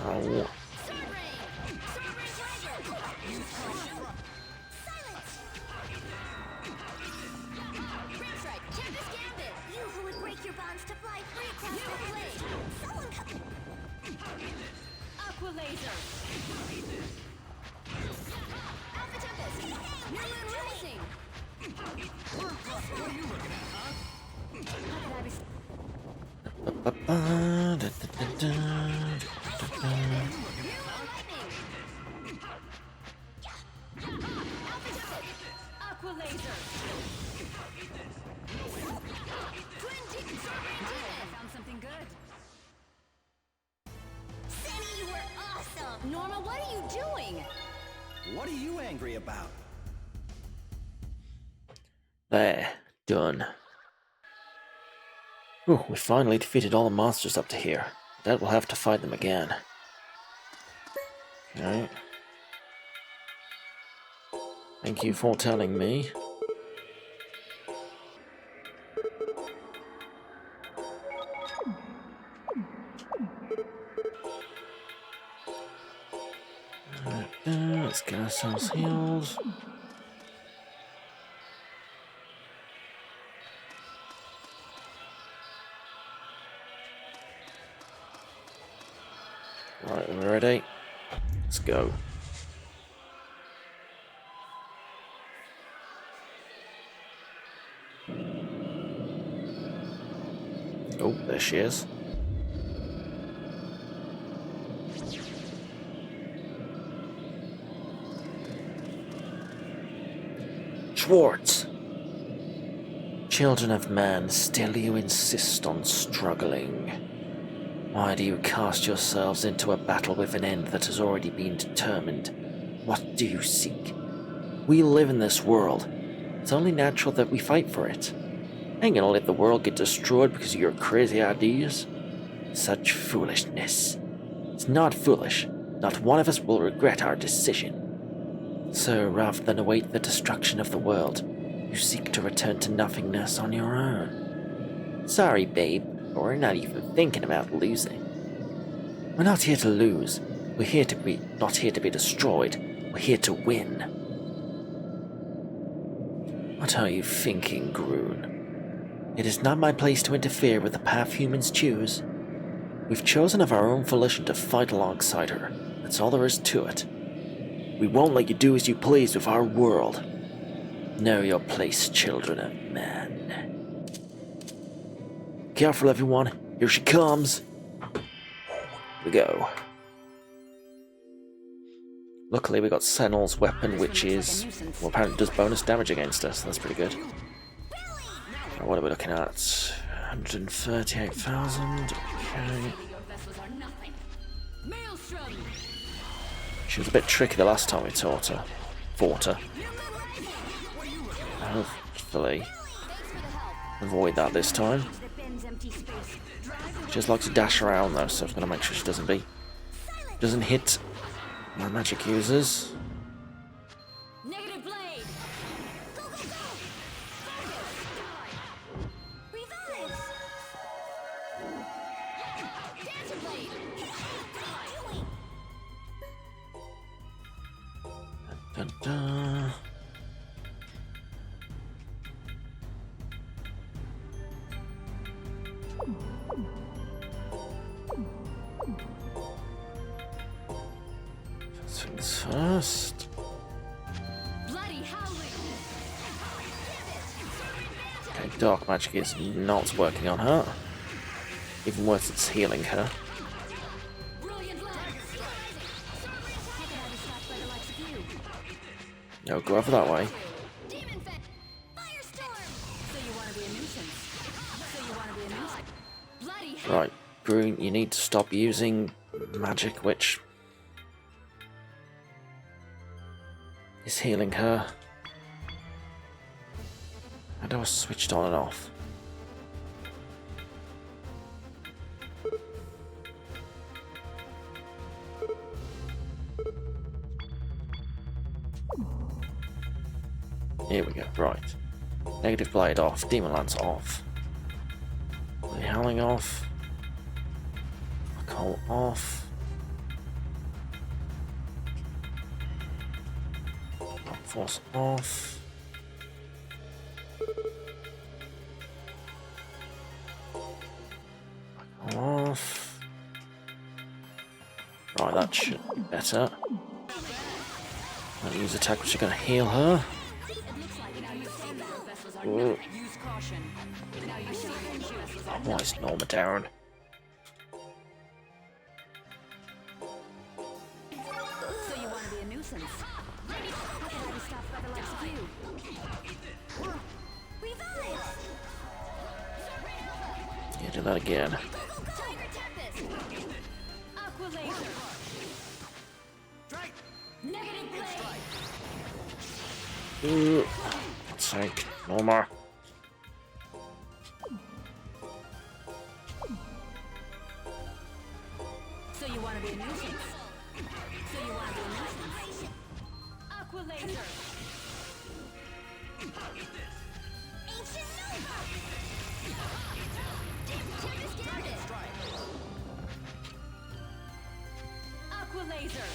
Oh, Sword Rain! Sword Rain Tiger! Silence! Ram Strike! Tempest Gambit! You who would break your bonds to fly free across the blade! Someone come... Aqua laser. Alpha Tempest! New Moon Rising! What are you looking at, huh? How could I be... New Moon Lightning! Alpha Tempest! Aqua laser. Sword Rain I Demon! found something good. Sammy, you were awesome! Norma, what are you doing? What are you angry about? there, done. Ooh, we finally defeated all the monsters up to here. Dad will have to fight them again. Okay. Thank you for telling me. Let's get ourselves healed. Right, we're ready. Let's go. Oh, there she is. Schwartz! Children of man, still you insist on struggling. Why do you cast yourselves into a battle with an end that has already been determined? What do you seek? We live in this world. It's only natural that we fight for it. Ain't gonna let the world get destroyed because of your crazy ideas. Such foolishness. It's not foolish. Not one of us will regret our decision. So, rather than await the destruction of the world, you seek to return to nothingness on your own. Sorry, babe, but we're not even thinking about losing. We're not here to lose. We're here to be not here to be destroyed. We're here to win. What are you thinking, Groon? It is not my place to interfere with the path humans choose. We've chosen of our own volition to fight alongside her. That's all there is to it. We won't let you do as you please with our world. Know your place, children of man. Careful, everyone. Here she comes. Here we go. Luckily, we got Senel's weapon, which is, well, apparently does bonus damage against us. That's pretty good. Now, what are we looking at? 138,000. Okay. She was a bit tricky the last time we fought her. Hopefully, avoid that this time. She just likes to dash around though, so I'm gonna make sure she doesn't hit my magic users. Negative blade. Go, go, go! Revive! Dancer blade. What are you doing? Dun, dun. First things first. Bloody howling. Okay, dark magic is not working on her. Even worse, it's healing her. Brilliant lance. How can I be stopped by the likes of you? No, go over that way. Demon Fang! Firestorm! So you want to be a nuisance? So you want to be a nuisance? Bloody hell. Right, Green, you need to stop using magic, which is healing her. How do I switch it on and off? Here we go, right. Negative Blade off, Demon Lance off. Howling off. Call off. Force off. Off. Right, that should be better. I'll use attack which is going to heal her. Ooh. Use caution. Now you see your vessels are Why is Norma down? So you want to be a nuisance? How can I be stopped by the likes of you? Revive! Yeah, do that again. Tiger Tempest! Aqua laser. Strike! Negative blade. Ooh. God's sake, Norma. So you want to be a nuisance? So you want to be a nuisance? Aqua laser. Ancient Nova! Tempest Gambit! Aqua laser.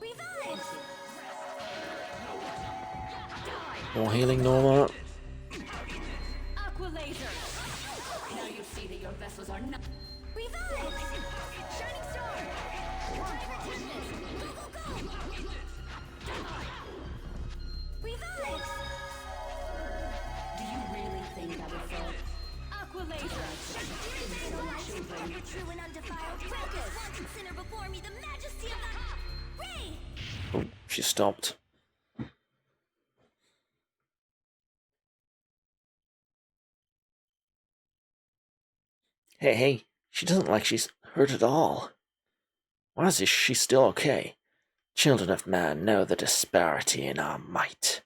Revive! More healing, Norma. Aqua laser. Now you see that your vessels are not. Revive! Shining Star! Tiger Tempest! Go, go, go! Revive! Do you really think I would fall? Aqua laser. Eternal light is forever true and undefiled. Focus! Wanted sinner before me, the majesty of that... Ray! Oh, she stopped. Hey, she doesn't like she's hurt at all. Why is she still okay? Children of man know the disparity in our might.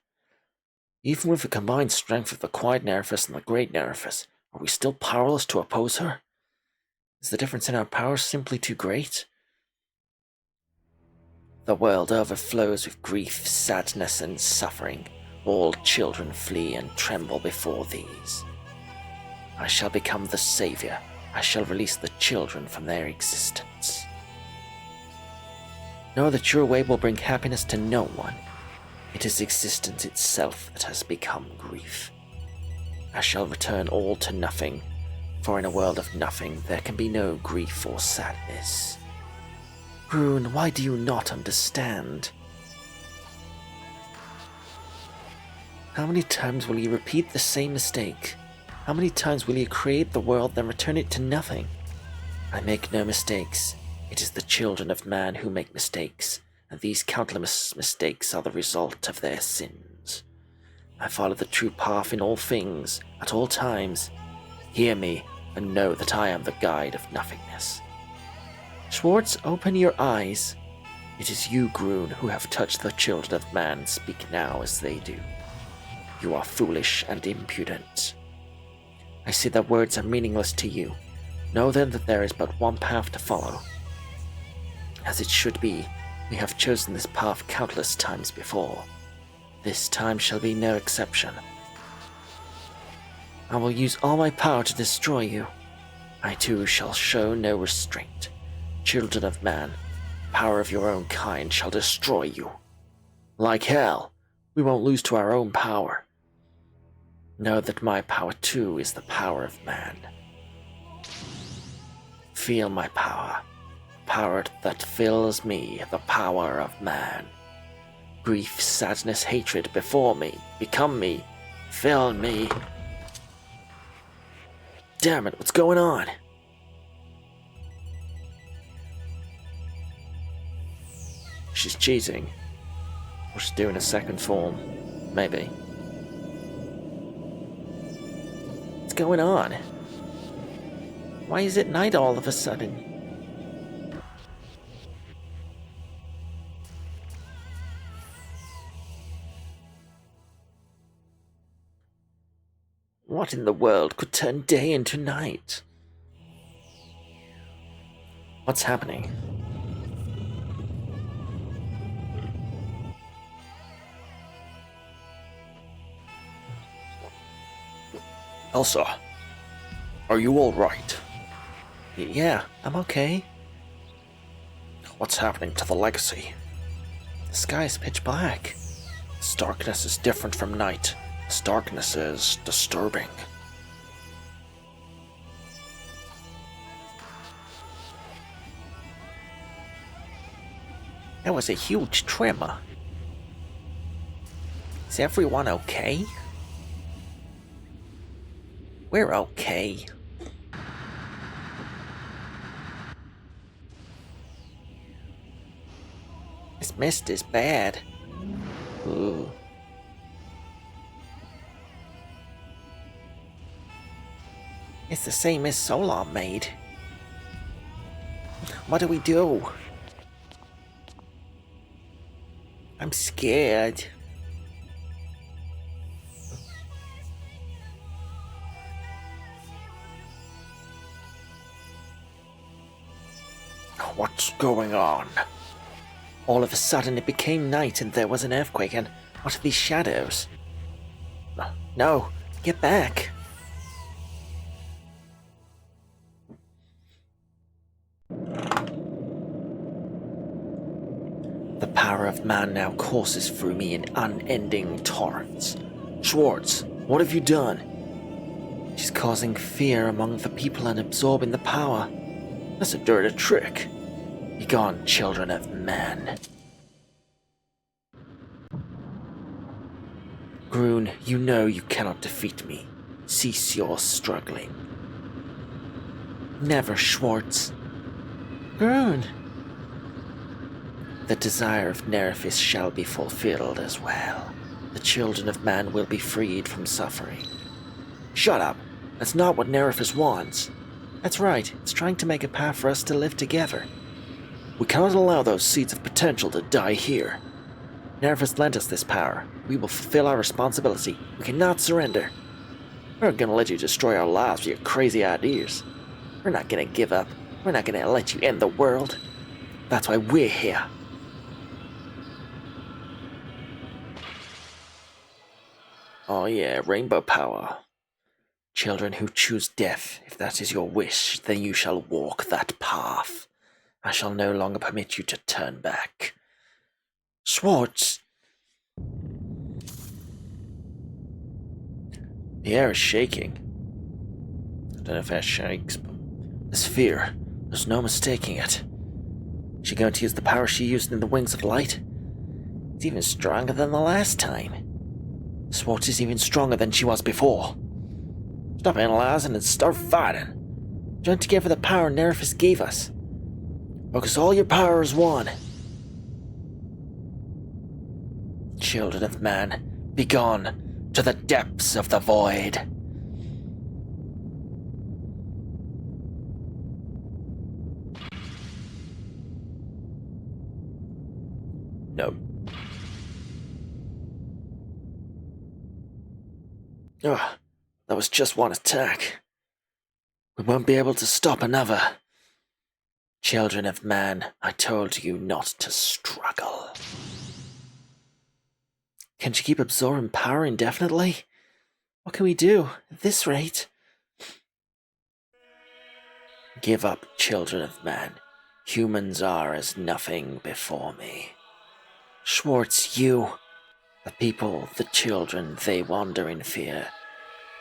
Even with the combined strength of the quiet Nerfus and the great Nerfus, are we still powerless to oppose her? Is the difference in our powers simply too great? The world overflows with grief, sadness, and suffering. All children flee and tremble before these. I shall become the savior. I shall release the children from their existence. Know that your way will bring happiness to no one. It is existence itself that has become grief. I shall return all to nothing, for in a world of nothing there can be no grief or sadness. Rune, why do you not understand? How many times will you repeat the same mistake? How many times will you create the world, then return it to nothing? I make no mistakes. It is the children of man who make mistakes, and these countless mistakes are the result of their sins. I follow the true path in all things, at all times. Hear me, and know that I am the guide of nothingness. Schwartz, open your eyes. It is you, Grun, who have touched the children of man. Speak now as they do. You are foolish and impudent. I see that words are meaningless to you. Know then that there is but one path to follow. As it should be, we have chosen this path countless times before. This time shall be no exception. I will use all my power to destroy you. I too shall show no restraint. Children of man, power of your own kind shall destroy you. Like hell, we won't lose to our own power. Know that my power too is the power of man. Feel my power. Power that fills me, the power of man. Grief, sadness, hatred before me, become me, fill me. Damn it, what's going on? She's cheating. Or she's doing a second form. Maybe. What's going on? Why is it night all of a sudden? What in the world could turn day into night? What's happening? Elsa, are you all right? Yeah, I'm okay. What's happening to the legacy? The sky is pitch black. This darkness is different from night. This darkness is disturbing. That was a huge tremor. Is everyone okay? We're okay. This mist is bad. Ooh. It's the same as Solar made. What do we do? I'm scared. What's going on? All of a sudden it became night and there was an earthquake, and what are these shadows? No, get back. The power of man now courses through me in unending torrents. Schwartz, what have you done? She's causing fear among the people and absorbing the power. That's a dirty trick. Begone, children of man. Grun, you know you cannot defeat me. Cease your struggling. Never, Schwartz. Grun. The desire of Nerfis shall be fulfilled as well. The children of man will be freed from suffering. Shut up. That's not what Nerfis wants. That's right, it's trying to make a path for us to live together. We cannot allow those seeds of potential to die here. Nervus lent us this power. We will fulfill our responsibility. We cannot surrender. We're not gonna let you destroy our lives with your crazy ideas. We're not gonna give up. We're not gonna let you end the world. That's why we're here. Oh yeah, rainbow power. Children who choose death, if that is your wish, then you shall walk that path. I shall no longer permit you to turn back. Schwartz! The air is shaking. I don't know if air shakes, but there's fear. There's no mistaking it. Is she going to use the power she used in the Wings of Light? It's even stronger than the last time. Schwartz is even stronger than she was before. Stop analyzing and start fighting. Join together for the power Nerfus gave us. Focus all your power as one. Children of man, begone to the depths of the void. No. Ugh, that was just one attack. We won't be able to stop another. Children of man, I told you not to struggle. Can she keep absorbing power indefinitely? What can we do at this rate? Give up, children of man. Humans are as nothing before me. Schwartz, you, the people, the children, they wander in fear.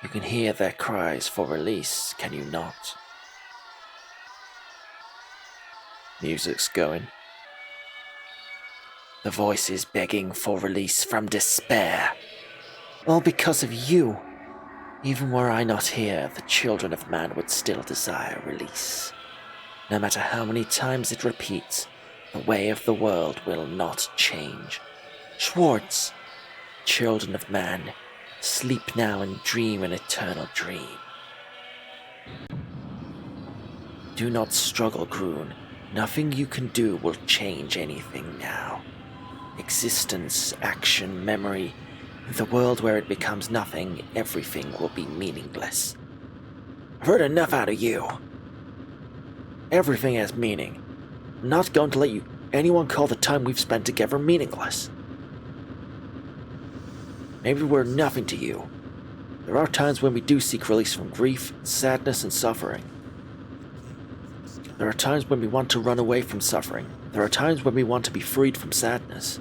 You can hear their cries for release, can you not? Music's going. The voices begging for release from despair. All because of you. Even were I not here, the children of man would still desire release. No matter how many times it repeats, the way of the world will not change. Schwartz, children of man, sleep now and dream an eternal dream. Do not struggle, Groon. Nothing you can do will change anything now. Existence, action, memory. In the world where it becomes nothing, everything will be meaningless. I've heard enough out of you. Everything has meaning. I'm not going to let anyone call the time we've spent together meaningless. Maybe we're nothing to you. There are times when we do seek release from grief, sadness, and suffering. There are times when we want to run away from suffering. There are times when we want to be freed from sadness.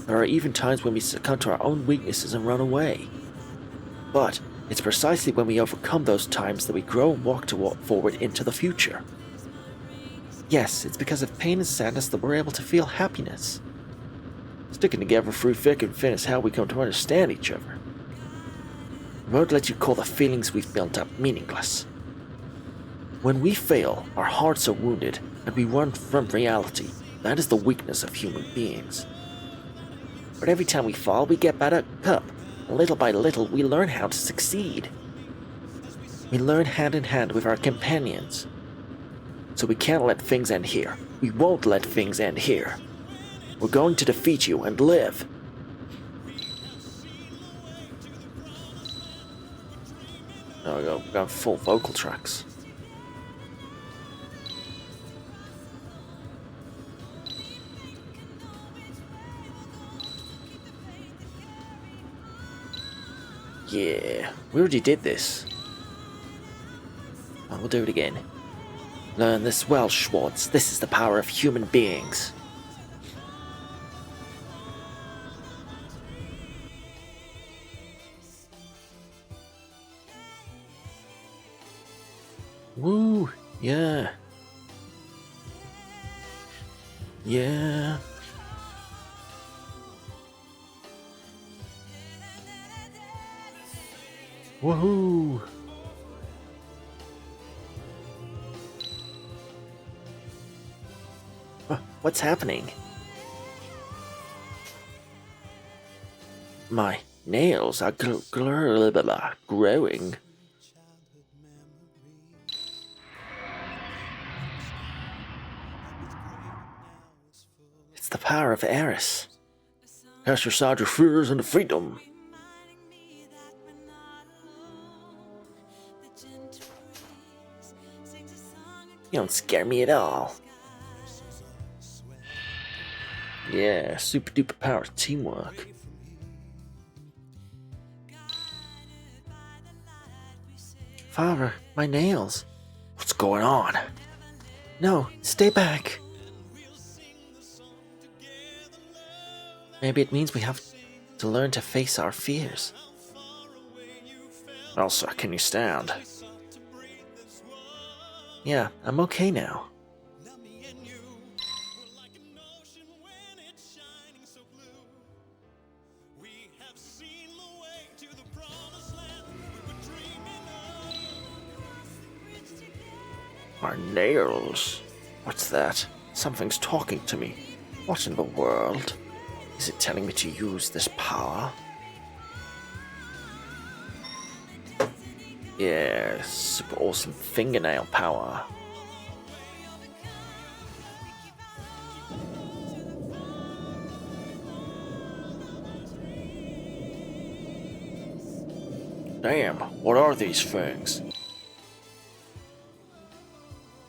There are even times when we succumb to our own weaknesses and run away. But it's precisely when we overcome those times that we grow and walk forward into the future. Yes, it's because of pain and sadness that we're able to feel happiness. Sticking together through thick and thin is how we come to understand each other. We won't let you call the feelings we've built up meaningless. When we fail, our hearts are wounded, and we run from reality. That is the weakness of human beings. But every time we fall, we get back up. And little by little, we learn how to succeed. We learn hand in hand with our companions. So we can't let things end here. We won't let things end here. We're going to defeat you and live. Oh, we got full vocal tracks. Yeah, we already did this. We'll do it again. Learn this well, Schwartz. This is the power of human beings. Woo! Yeah. Yeah. Woohoo! What's happening? My nails are growing. It's the power of Eris. Cast aside your fears into freedom. You don't scare me at all. Yeah, super duper power teamwork. Father, my nails. What's going on? No, stay back. Maybe it means we have to learn to face our fears. Elsa, can you stand? Yeah, I'm okay now. My nails? What's that? Something's talking to me. What in the world? Is it telling me to use this power? Yeah, super awesome fingernail power. Damn, what are these things?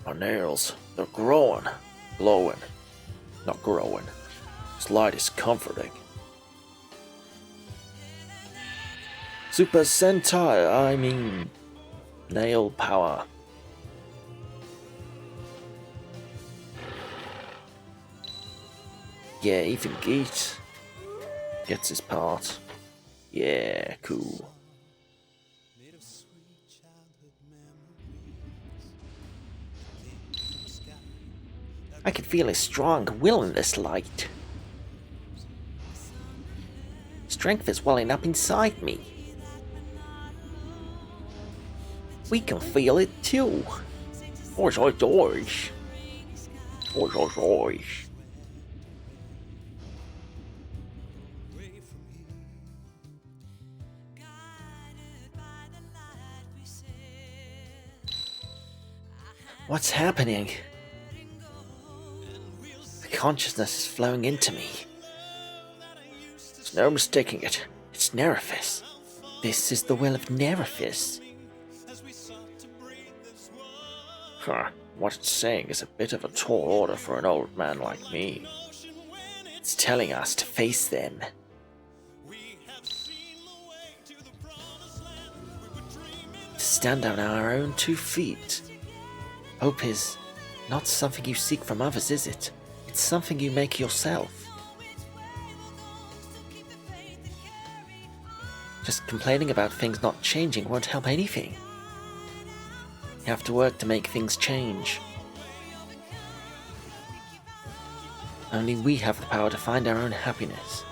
My nails, they're growing, glowing, not growing. This light is comforting. Super Sentai, I mean, nail power. Yeah, even Geet gets his part. Yeah, cool. I can feel a strong will in this light. Strength is welling up inside me. We can feel it too. Oish, oish, oish. Oish, oish, oish. What's happening? The consciousness is flowing into me. There's no mistaking it. It's Nerifis. This is the will of Nerifis. Huh. What it's saying is a bit of a tall order for an old man like me. It's telling us to face them. To stand on our own 2 feet. Hope is not something you seek from others, is it? It's something you make yourself. Just complaining about things not changing won't help anything. You have to work to make things change. Only we have the power to find our own happiness.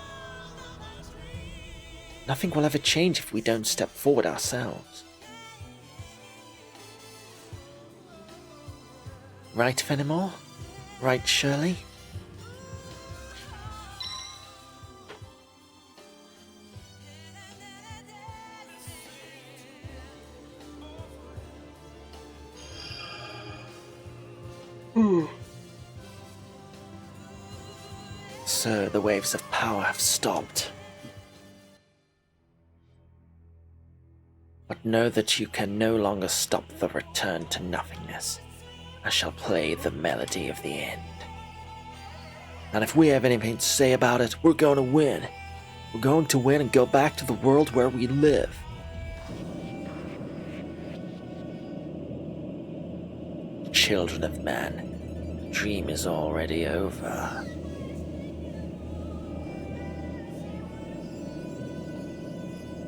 Nothing will ever change if we don't step forward ourselves. Right, Fenimore? Right, Shirley? So the waves of power have stopped. But know that you can no longer stop the return to nothingness. I shall play the melody of the end. And if we have anything to say about it, we're going to win. We're going to win and go back to the world where we live. Children of man, the dream is already over.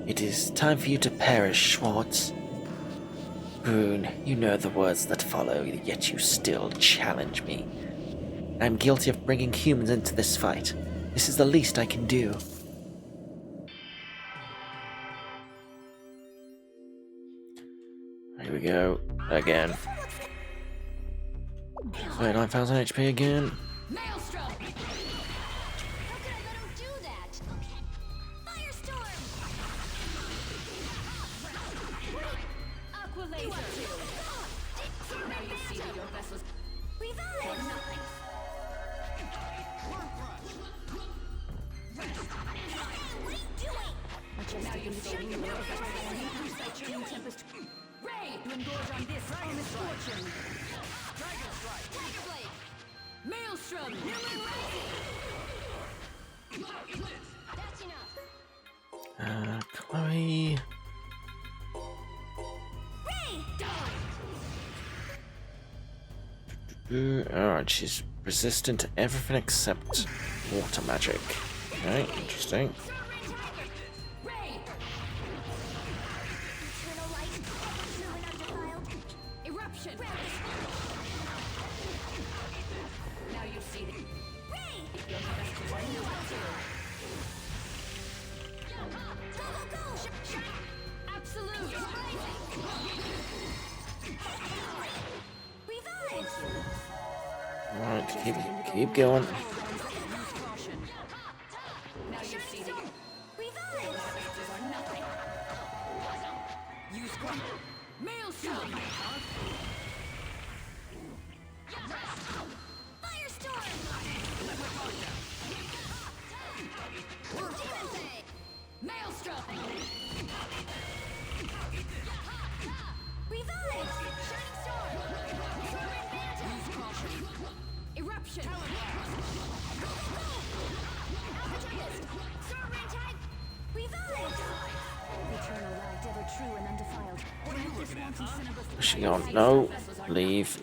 It is time for you to perish, Schwartz. Brune, you know the words that follow, yet you still challenge me. I'm guilty of bringing humans into this fight. This is the least I can do. Here we go. Again. 9,000 HP again. Maelstrom! How could I let him do that? Firestorm! Aqua laser! Now you see that your vessel's Revive! nothing. Ray, you engorge on this misfortune. Tiger strike. Tiger blade. Maelstrom. New moon rising. That's enough. Chloe. Alright, she's resistant to everything except water magic. Okay, interesting. Ray. Eternal light, true and undefiled. Eruption. Now you see the Ray! your best is on you. Go, go, go! Absolute. Revive! Alright, keep going. Use caution. Now you see the Revive! Masters are nothing. Use caution. Maelstrom. Firestorm! Demon Day! Maelstrom. Revive! Shining Storm! Soaring Phantom! Use caution. Eruption. Go, go, go! Alpha Tempest! Soaring Tide! Revive! Eternal light, ever true and undefiled. Grant this wanton sinner before Where's she gone? No. Leave.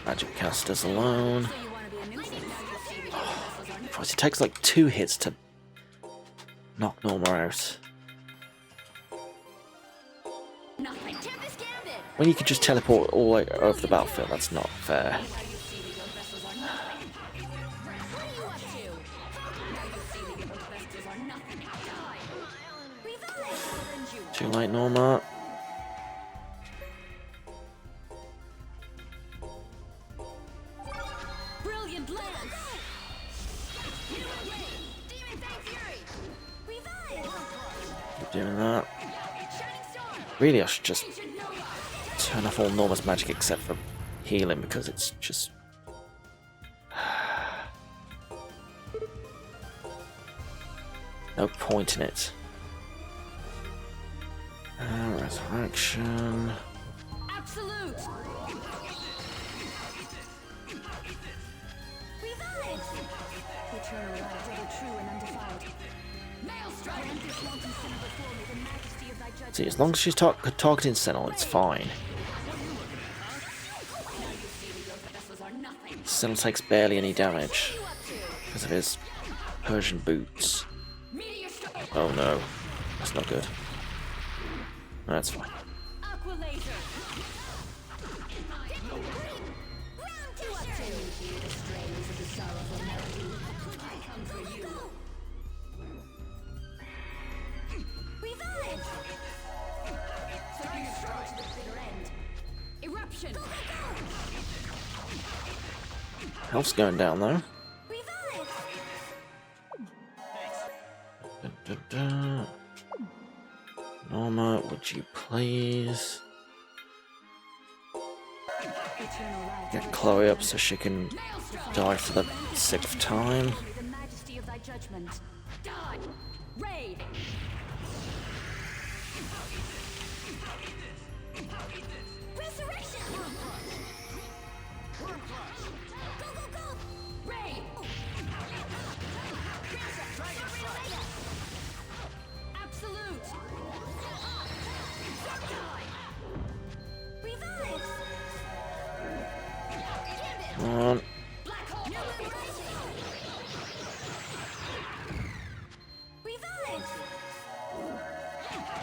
Magic casters alone. you want to be a nuisance. Now you see the vessels are Christ, it takes like 2 hits to knock Norma out. nothing. Tempest Gambit! When you could just teleport all the way over the battlefield, that's not fair. Now you see the young vessels are nothing. What are you up to? Now you see the young vessels are nothing. Die. Revive! Orange you. Too late, Norma. Brilliant lance. Demon Fang Fury! Revive! Keep doing that. Shining Storm! Really, I should just Ancient Nova. turn off all Norma's magic except for healing because it's just. No point in it. Resurrection. Absolute. Revive! Eternal light, ever true and undefiled. Maelstrom. Grant this wanton sinner before me the majesty of thy judgment. See, as long as she's targeting Sentinel, it's fine. Vessels are nothing. Sentinel takes barely any damage What are you up to? because of his Persian boots. Meteor storm. Oh no, that's not good. That's fine. Aqua laser. Ground Dasher! Hear the strains of the sorrowful melody. I come for you. Revive! Fire strike to the bitter end. Eruption. Health's going down though. Revive! Da, da, da. Norma, would you please Eternal light, get Chloe up so she can die for the 6th time? the majesty of thy judgment. Die. Ray. Resurrection! Go, go, go! Ray. Absolute. Revive! Come on. Black hole. New moon rising! Revive!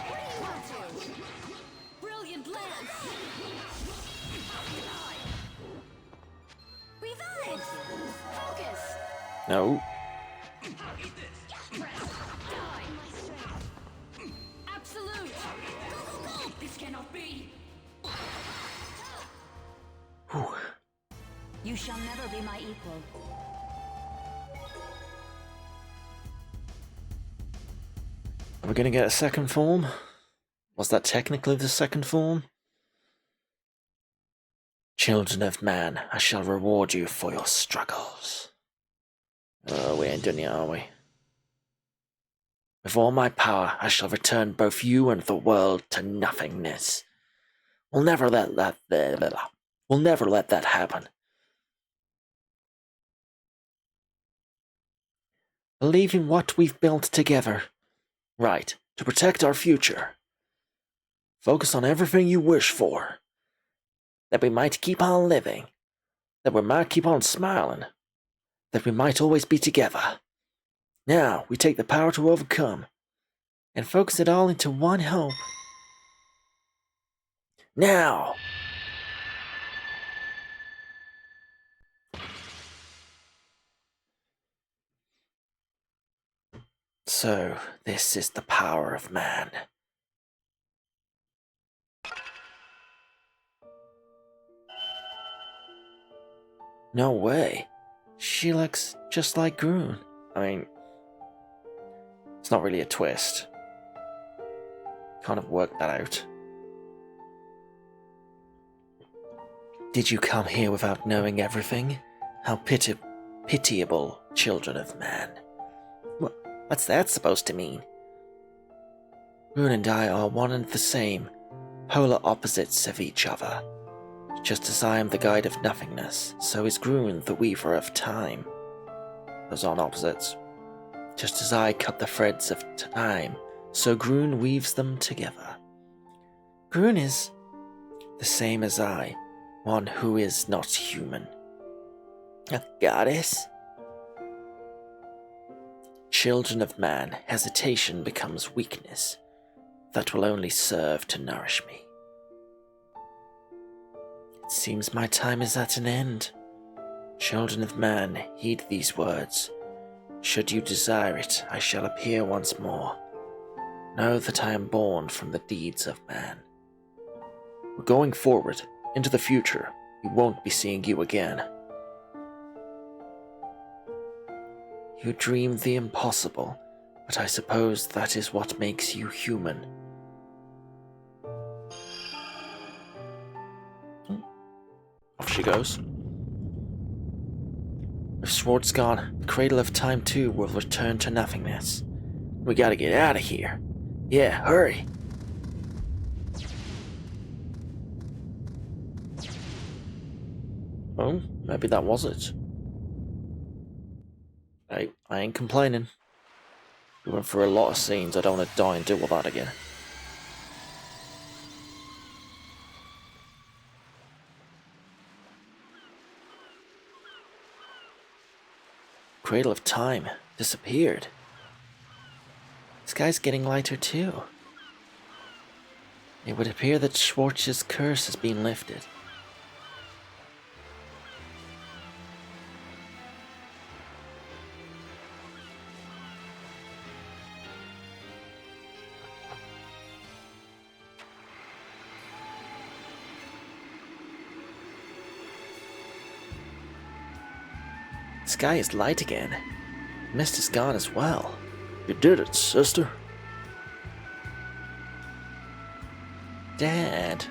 What are you up to? Brilliant lance. Revive! Focus! No. Absolute. This cannot be. Whew. You shall never be my equal. Are we going to get a second form? Was that technically the second form? Children of man, I shall reward you for your struggles. Oh, we ain't done yet, are we? With all my power, I shall return both you and the world to nothingness. We'll never let that happen. Believe in what we've built together. Right, to protect our future. Focus on everything you wish for. That we might keep on living. That we might keep on smiling. That we might always be together. Now, we take the power to overcome. And focus it all into one hope. Now! So, this is the power of man. No way. She looks just like Groon. I mean, it's not really a twist. Kind of worked that out. Did you come here without knowing everything? How pitiable, children of man. What's that supposed to mean? Groon and I are one and the same, polar opposites of each other. Just as I am the guide of nothingness, so is Groon the weaver of time. Those aren't opposites. Just as I cut the threads of time, so Groon weaves them together. Groon is the same as I, one who is not human. A goddess? Children of man, hesitation becomes weakness. That will only serve to nourish me. It seems my time is at an end. Children of man, heed these words. Should you desire it, I shall appear once more. Know that I am born from the deeds of man. We're going forward, into the future. We won't be seeing you again. You dream the impossible, but I suppose that is what makes you human. Off she goes. If Sword's gone, the Cradle of Time too will return to nothingness. We gotta get out of here. Yeah, hurry. Oh, maybe that was it. Hey, I ain't complaining. We went through a lot of scenes, I don't want to die and do all that again. Cradle of Time disappeared. The sky's getting lighter too. It would appear that Schwartz's curse has been lifted. The sky is light again. The mist is gone as well. You did it, sister. Dad.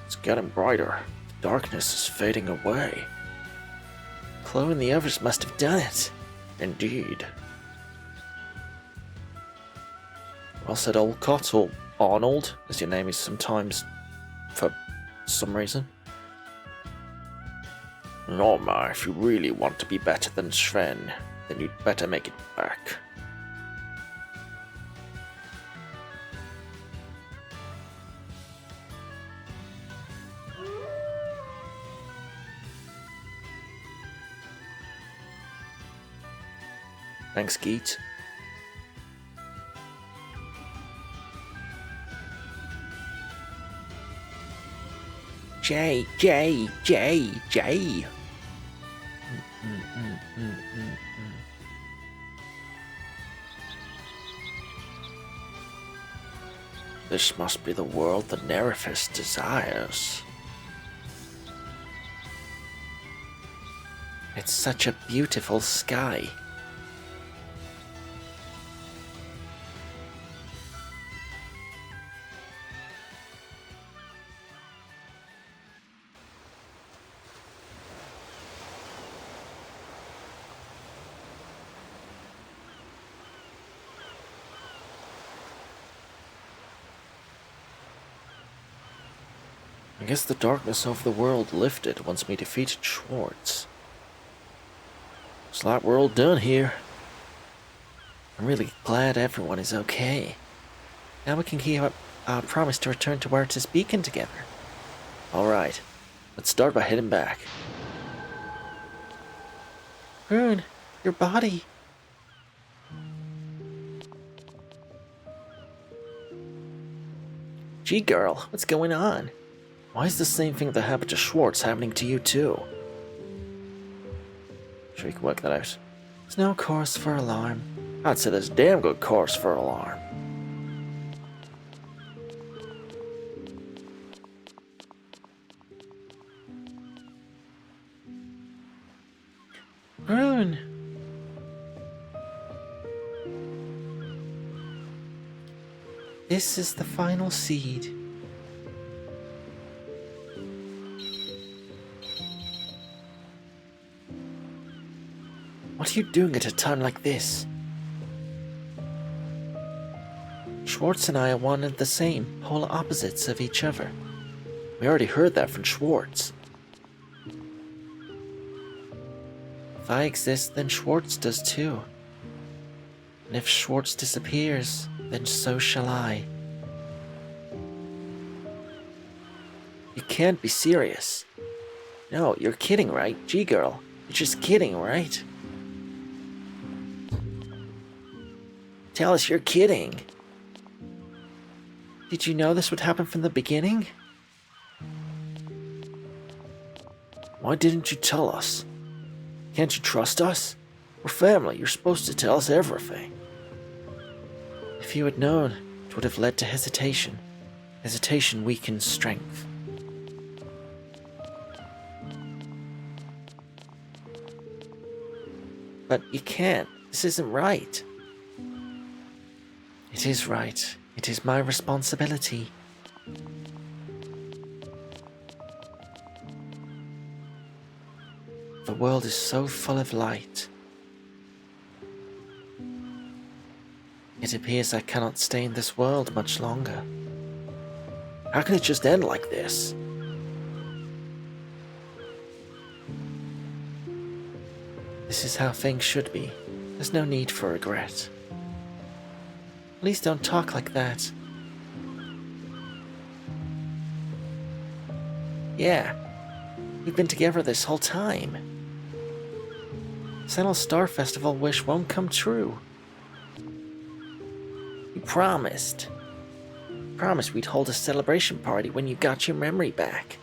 It's getting brighter. The darkness is fading away. Chloe and the others must have done it. Indeed. Well said, Olcott, or Arnold, as your name is sometimes for some reason. Norma, if you really want to be better than Sven, then you'd better make it back. Thanks, Geet. Jay. This must be the world the Nerifus desires. It's such a beautiful sky. I guess the darkness of the world lifted once we defeated Schwartz. Looks like we're all done here. I'm really glad everyone is okay. Now we can keep up our promise to return to Artis Beacon together. Alright, let's start by heading back. Rune, your body. Gee girl, what's going on? Why is the same thing that happened to Schwartz happening to you too? Sure you can work that out. There's no cause for alarm. I'd say there's damn good cause for alarm. Rune! This is the final seed. What are you doing at a time like this? Schwartz and I are one and the same, polar opposites of each other. We already heard that from Schwartz. If I exist, then Schwartz does too. And if Schwartz disappears, then so shall I. You can't be serious. No, you're kidding, right? Gee girl, you're just kidding, right? Tell us you're kidding. Did you know this would happen from the beginning? Why didn't you tell us? Can't you trust us? We're family, you're supposed to tell us everything. If you had known, it would have led to hesitation. Hesitation weakens strength. But you can't. This isn't right. It is right. It is my responsibility. The world is so full of light. It appears I cannot stay in this world much longer. How can it just end like this? This is how things should be. There's no need for regret. Please don't talk like that. Yeah, we've been together this whole time. Sentinel Star Festival wish won't come true. You promised. Promised we'd hold a celebration party when you got your memory back.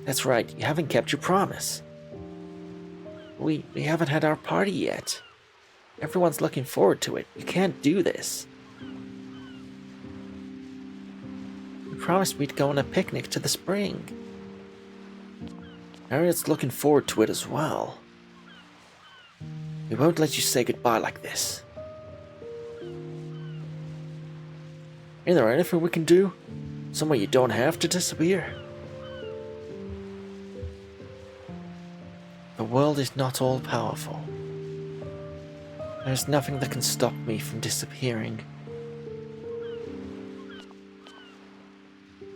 That's right, you haven't kept your promise. We haven't had our party yet. Everyone's looking forward to it. You can't do this. We promised we'd go on a picnic to the spring. Harriet's looking forward to it as well. We won't let you say goodbye like this. Is there anything we can do? Somewhere you don't have to disappear? The world is not all powerful. There's nothing that can stop me from disappearing.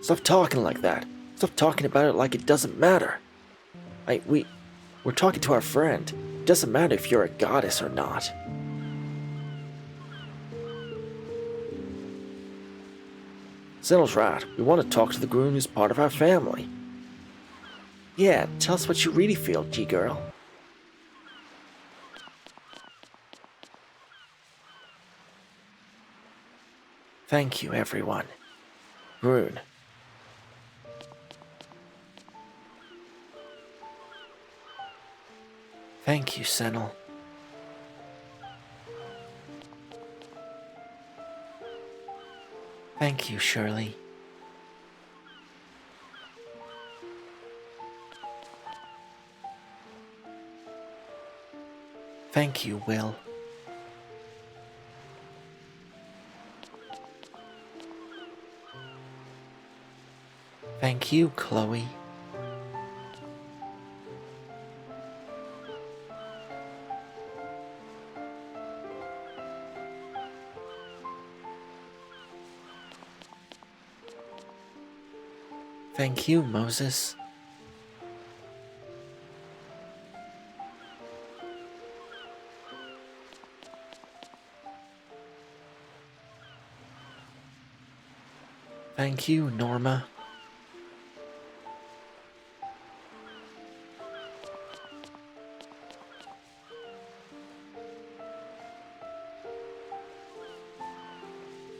Stop talking like that. Stop talking about it like it doesn't matter. We're talking to our friend. It doesn't matter if you're a goddess or not. Zenel's right. We want to talk to the groom who's part of our family. Yeah, tell us what you really feel, G-girl. Thank you, everyone. Rune. Thank you, Senel. Thank you, Shirley. Thank you, Will. Thank you, Chloe. Thank you, Moses. Thank you, Norma.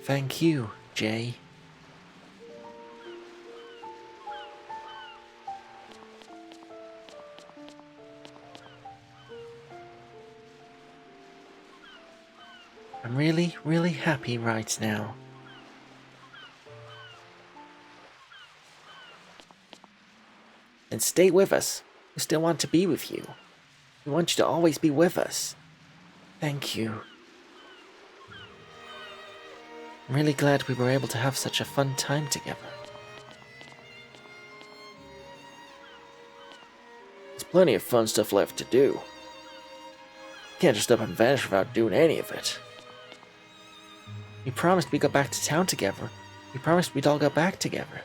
Thank you, Jay. I'm really, really happy right now. Then stay with us. We still want to be with you. We want you to always be with us. Thank you. I'm really glad we were able to have such a fun time together. There's plenty of fun stuff left to do. Can't just up and vanish without doing any of it. We promised we'd go back to town together. We promised we'd all go back together.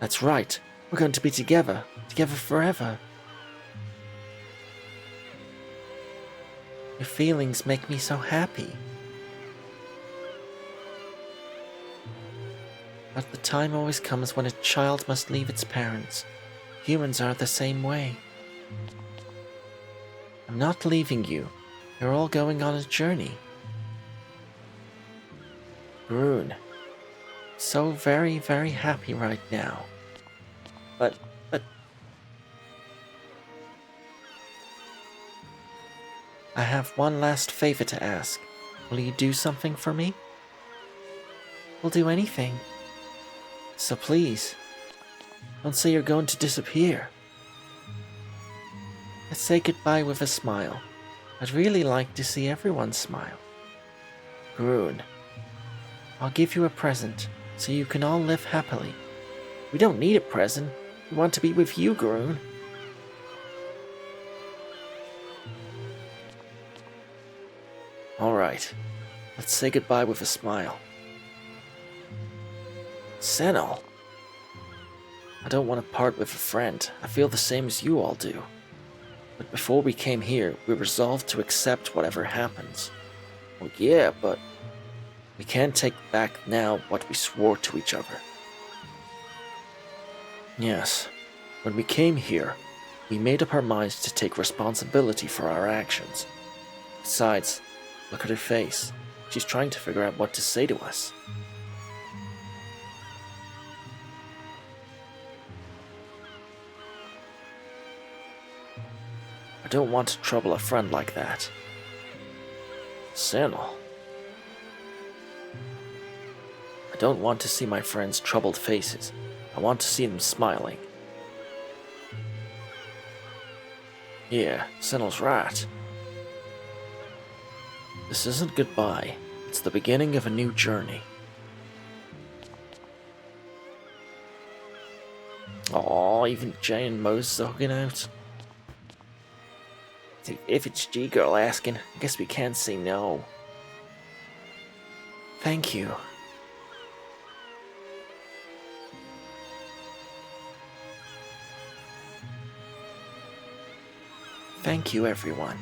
That's right. We're going to be together. Together forever. Your feelings make me so happy. But the time always comes when a child must leave its parents. Humans are the same way. I'm not leaving you. You're all going on a journey. Groon. So very, very happy right now. But... I have one last favor to ask. Will you do something for me? We'll do anything. So please, don't say you're going to disappear. Let's say goodbye with a smile. I'd really like to see everyone smile. Groon, I'll give you a present so you can all live happily. We don't need a present. We want to be with you, Groon. Alright, let's say goodbye with a smile. Senel, I don't want to part with a friend. I feel the same as you all do. But before we came here, we resolved to accept whatever happens. Well, yeah, but we can't take back now what we swore to each other. Yes, when we came here, we made up our minds to take responsibility for our actions. Besides, look at her face. She's trying to figure out what to say to us. I don't want to trouble a friend like that. Senel. I don't want to see my friends' troubled faces. I want to see them smiling. Yeah, Senel's right. This isn't goodbye. It's the beginning of a new journey. Aw, even Jay and Moses are hugging out. If it's G-Girl asking, I guess we can't say no. Thank you. Thank you, everyone.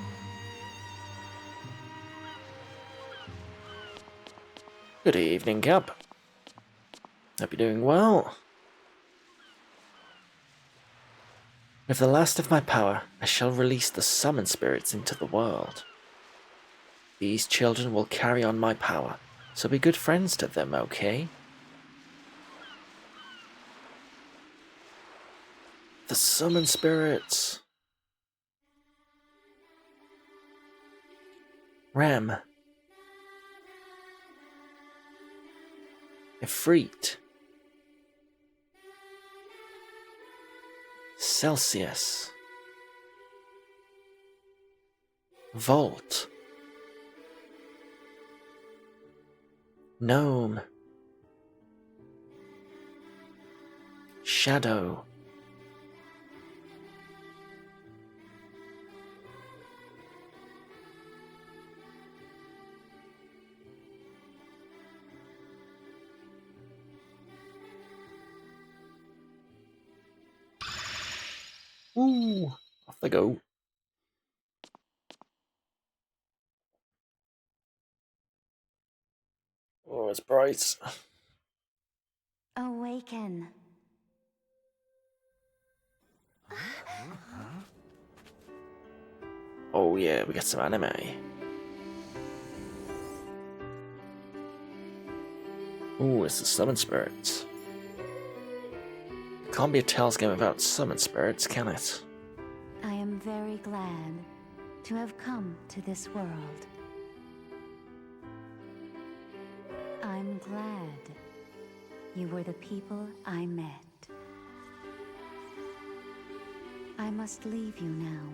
Good evening, Cap. Hope you're doing well. With the last of my power, I shall release the summon spirits into the world. These children will carry on my power, so be good friends to them, okay? The summon spirits. Ram. Efreet. Celsius. Volt. Gnome. Shadow. Ooh, off they go. Oh, it's bright. Awaken. Oh yeah, we got some anime. Ooh, it's the summon spirits. It can't be a Tales game without summon spirits, can it? I am very glad to have come to this world. I'm glad you were the people I met. I must leave you now,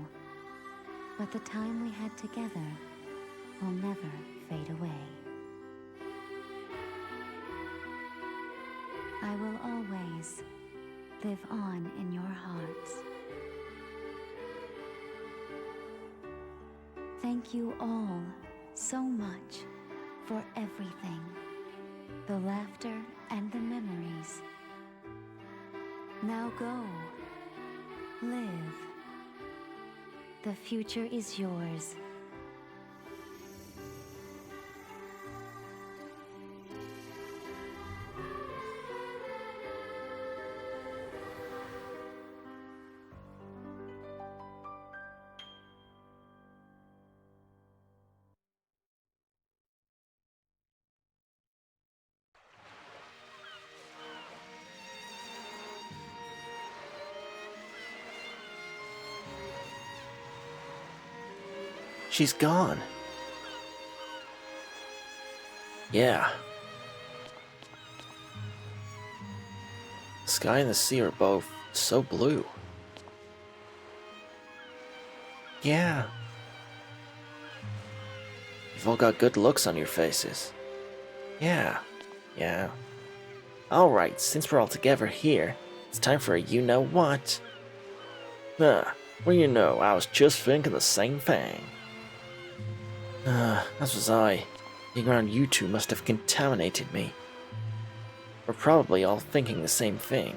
but the time we had together will never fade away. I will always live on in your hearts. Thank you all so much for everything. The laughter and the memories. Now go. Live. The future is yours. She's gone. Yeah. The sky and the sea are both so blue. Yeah. You've all got good looks on your faces. Yeah. Yeah. Alright, since we're all together here, it's time for a you-know-what. Well, you know, I was just thinking the same thing. As was I. Being around you two must have contaminated me. We're probably all thinking the same thing.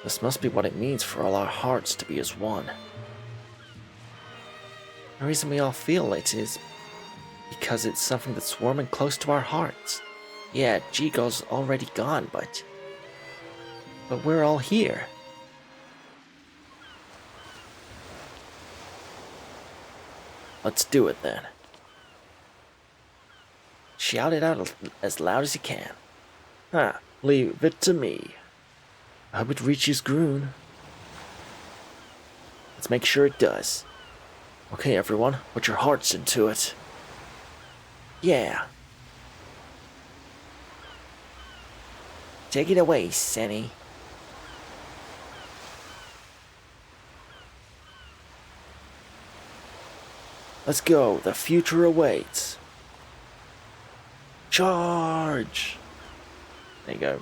This must be what it means for all our hearts to be as one. The reason we all feel it is because it's something that's warm and close to our hearts. Yeah, Jigo's already gone, but we're all here. Let's do it then. Shout it out as loud as you can. Leave it to me. I hope it reaches Groon. Let's make sure it does. Okay, everyone, put your hearts into it. Yeah. Take it away, Senny. Let's go, the future awaits. Charge! There you go.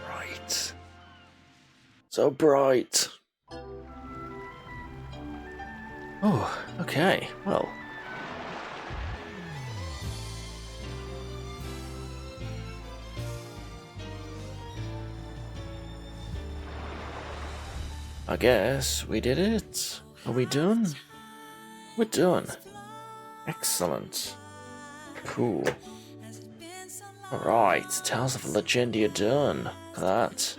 Right. So bright. Oh, okay, well. I guess we did it. Are we done? We're done. Excellent. Cool. Alright, Tales of Legendia done. Look at that.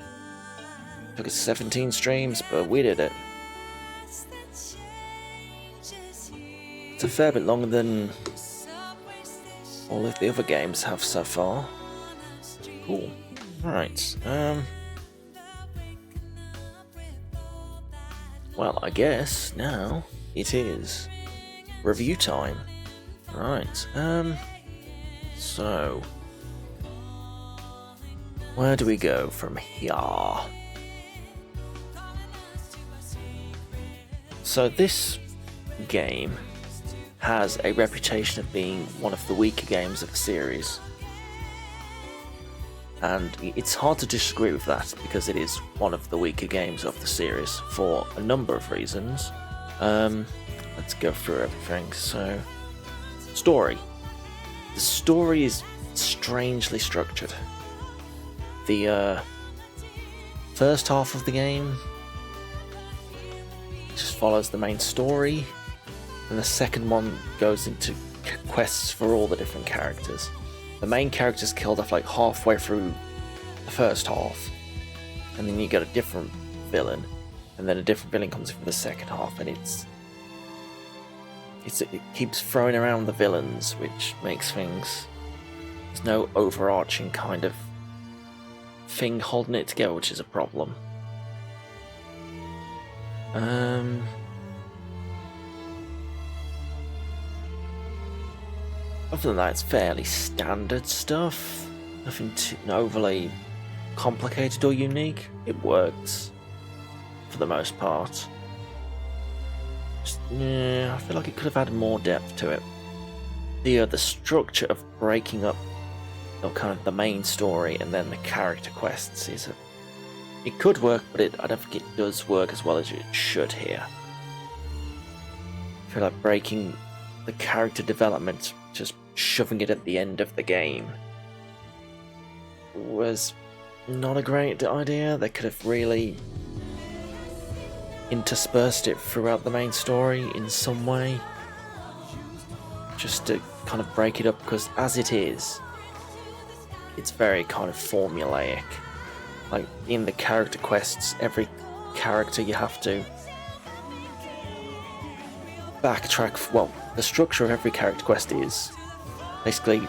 Took us 17 streams, but we did it. It's a fair bit longer than all of the other games have so far. Cool. Alright, well, I guess now it is review time. Right, so where do we go from here? So this game has a reputation of being one of the weaker games of the series. and it's hard to disagree with that because it is one of the weaker games of the series for a number of reasons. Let's go through everything. So, story. The story is strangely structured. The first half of the game just follows the main story, and the second one goes into quests for all the different characters. The main character's killed off like halfway through the first half, and then you get a different villain, and then a different villain comes in for the second half, and it keeps throwing around the villains, which makes things... There's no overarching kind of thing holding it together, which is a problem. Other than that, it's fairly standard stuff. Nothing too overly complicated or unique. It works for the most part. Yeah, I feel like it could have had more depth to it. The structure of breaking up kind of the main story and then the character quests it could work, but I don't think it does work as well as it should here. I feel like breaking the character development, just shoving it at the end of the game, was not a great idea. They could have really interspersed it throughout the main story in some way, just to kind of break it up, because as it is, it's very kind of formulaic. Like in the character quests, every character you have to backtrack. Well, the structure of every character quest is basically you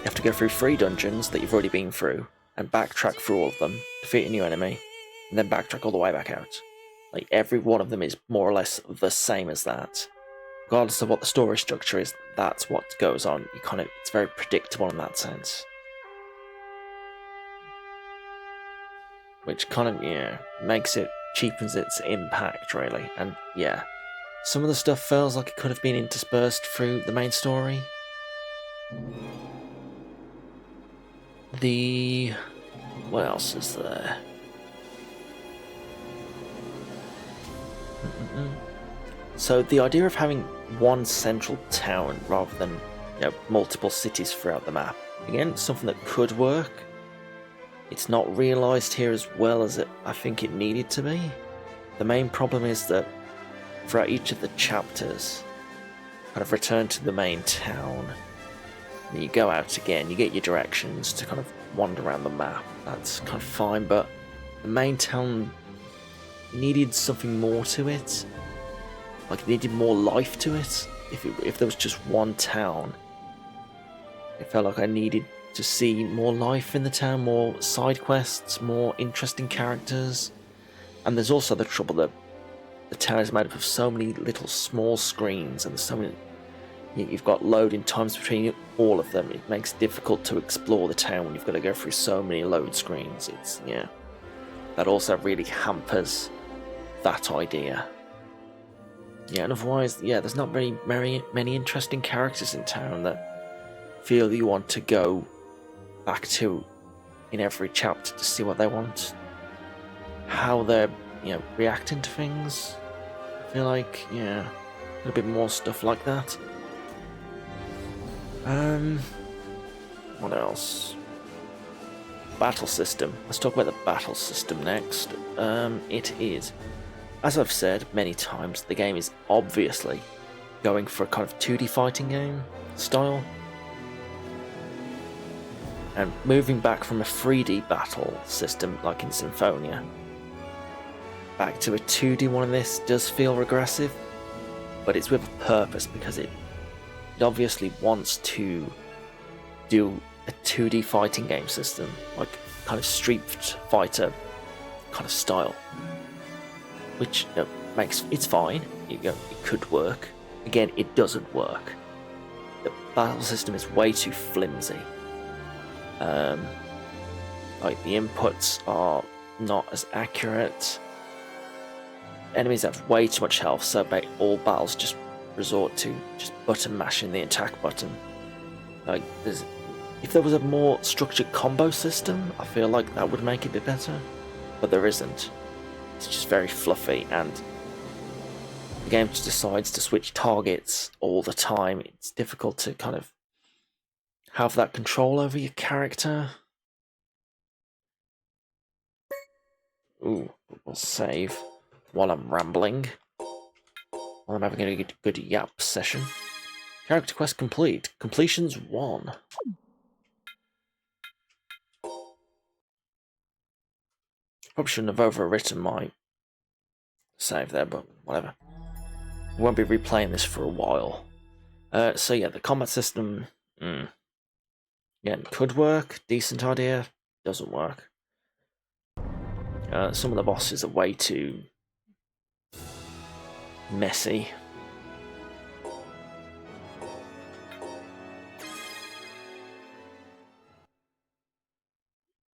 have to go through 3 dungeons that you've already been through and backtrack through all of them, defeat a new enemy, and then backtrack all the way back out. Like every one of them is more or less the same as that. Regardless of what the story structure is, that's what goes on. It's very predictable in that sense. Which kind of, cheapens its impact, really. And yeah, some of the stuff feels like it could have been interspersed through the main story. What else is there? So the idea of having one central town rather than multiple cities throughout the map, again, something that could work. It's not realised here as well as I think it needed to be. The main problem is that throughout each of the chapters, kind of return to the main town, and you go out again, you get your directions to kind of wander around the map. That's kind of fine, but the main town needed something more to it. Like, it needed more life to it. If there was just one town, it felt like I needed to see more life in the town, more side quests, more interesting characters. And there's also the trouble that the town is made up of so many little small screens, and so many, you've got loading times between all of them. It makes it difficult to explore the town when you've got to go through so many load screens. That also really hampers that idea. And otherwise, there's not very many interesting characters in town that feel you want to go back to in every chapter to see what they want, how they're reacting to things. I feel like a little bit more stuff like that. What else? Battle system. Let's talk about the battle system next. It is, as I've said many times, the game is obviously going for a kind of 2D fighting game style, and moving back from a 3D battle system like in Symphonia back to a 2D one in this does feel regressive, but it's with a purpose, because it obviously wants to do a 2D fighting game system, like kind of Street Fighter kind of style, which makes it's fine. It could work. Again, it doesn't work. The battle system is way too flimsy. Like the inputs are not as accurate. Enemies have way too much health, so all battles just resort to just button mashing the attack button. Like If there was a more structured combo system, I feel like that would make it a bit better, but there isn't. It's just very fluffy, and the game just decides to switch targets all the time. It's difficult to kind of have that control over your character. Ooh, we'll save while I'm rambling. While I'm having a good yap session. Character quest complete. Completion's 1. Probably shouldn't have overwritten my save there, but whatever. Won't be replaying this for a while. So yeah, the combat system, yeah, could work. Decent idea, doesn't work. Some of the bosses are way too messy.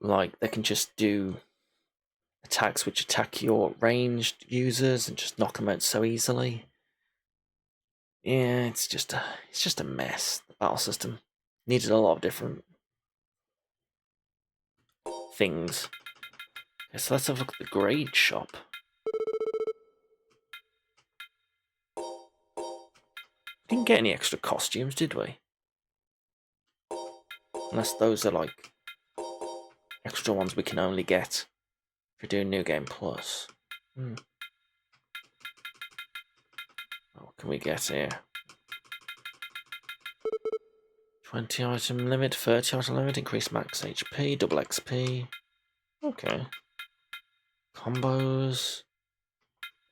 Like, they can just do attacks which attack your ranged users and just knock them out so easily. Yeah, it's just a mess. The battle system needed a lot of different things. Okay, so let's have a look at the grade shop. We didn't get any extra costumes, did we? Unless those are like extra ones we can only get if you're doing New Game Plus. What can we get here? 20 item limit, 30 item limit, increase max HP, double XP. Okay. Combos.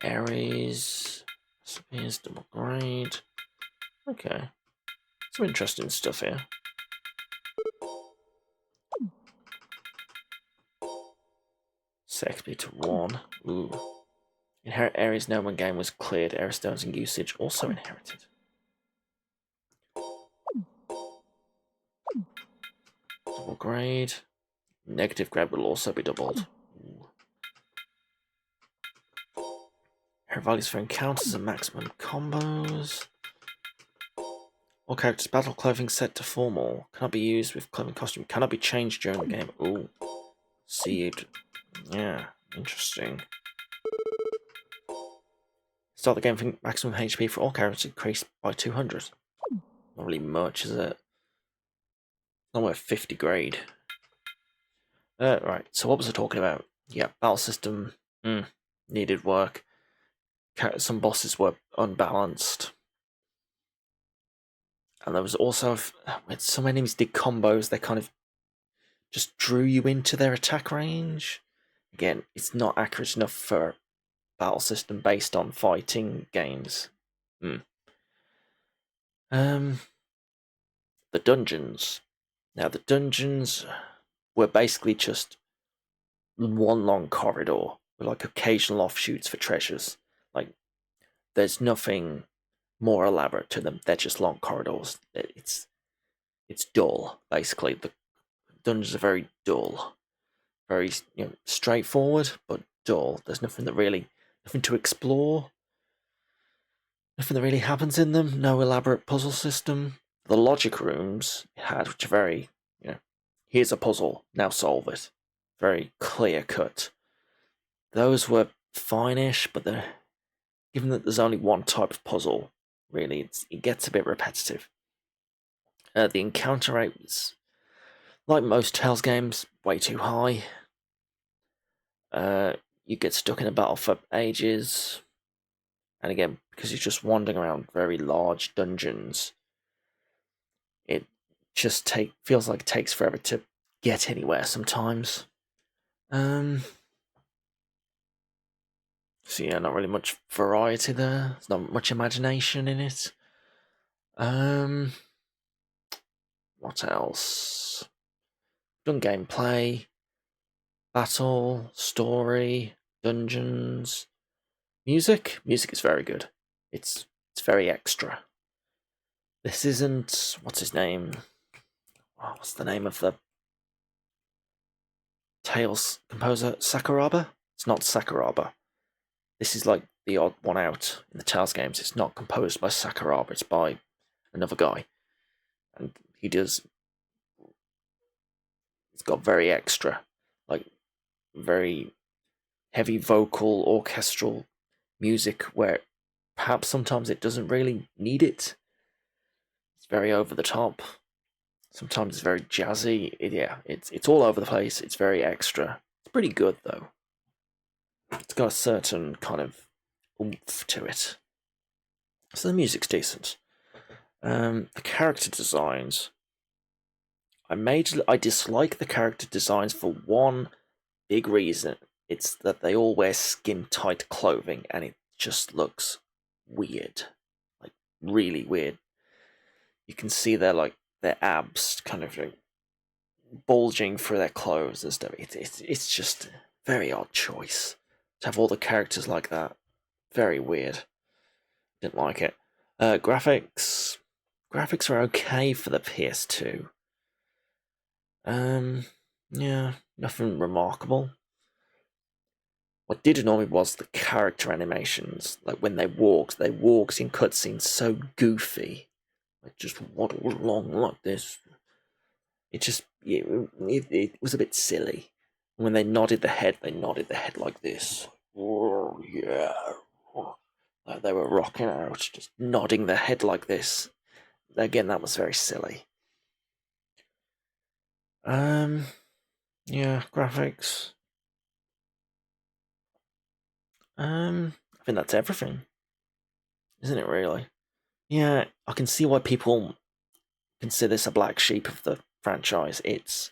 Ares. Recipes, double grade. Okay. Some interesting stuff here. Set XP to 1. Ooh. Inherit areas known when game was cleared. Area stones in usage also inherited. Double grade. Negative grade will also be doubled. Ooh. Her values for encounters and maximum combos. All characters' battle clothing set to formal. Cannot be used with clothing costume. Cannot be changed during the game. Ooh. Seed. Yeah, interesting. Start the game with maximum HP for all characters increased by 200. Not really much, is it? Not worth 50 grade. Right, so what was I talking about? Yeah, battle system needed work. Some bosses were unbalanced. And there was also, when some enemies did combos, they kind of just drew you into their attack range. Again, it's not accurate enough for battle system based on fighting games. The dungeons. Now, the dungeons were basically just one long corridor with like occasional offshoots for treasures. Like, there's nothing more elaborate to them. They're just long corridors. It's dull, basically. The dungeons are very dull, very straightforward, but dull. There's nothing to explore. Nothing that really happens in them. No elaborate puzzle system. The logic rooms it had, which are very, here's a puzzle, now solve it. Very clear cut. Those were fine-ish, but given that there's only one type of puzzle, really, it gets a bit repetitive. The encounter rate was, like most Tales games, way too high. You get stuck in a battle for ages. And again, because you're just wandering around very large dungeons, it just feels like it takes forever to get anywhere sometimes. So yeah, not really much variety there. There's not much imagination in it. What else? Done gameplay, battle, story, dungeons, music. Music is very good. It's very extra. This isn't what's his name? What's the name of the Tales composer? Sakuraba? It's not Sakuraba. This is like the odd one out in the Tales games. It's not composed by Sakuraba. It's by another guy, and he does it's got very extra, like very heavy vocal orchestral music where perhaps sometimes it doesn't really need it. It's very over the top. Sometimes it's very jazzy. It's all over the place. It's very extra. It's pretty good though. It's got a certain kind of oomph to it. So the music's decent. The character designs. I dislike the character designs for one big reason. It's that they all wear skin tight clothing and it just looks weird. Like really weird. You can see their abs kind of like bulging through their clothes and stuff. It's just a very odd choice to have all the characters like that. Very weird. Didn't like it. Graphics are okay for the PS2. Yeah, nothing remarkable. What did annoy me was the character animations. Like when they walked in cutscenes so goofy. Like just waddle along like this. It was a bit silly. When they nodded the head like this. Oh, yeah. Like they were rocking out, just nodding their head like this. Again, that was very silly. Yeah, graphics. I think that's everything, isn't it? Really? Yeah, I can see why people consider this a black sheep of the franchise. It's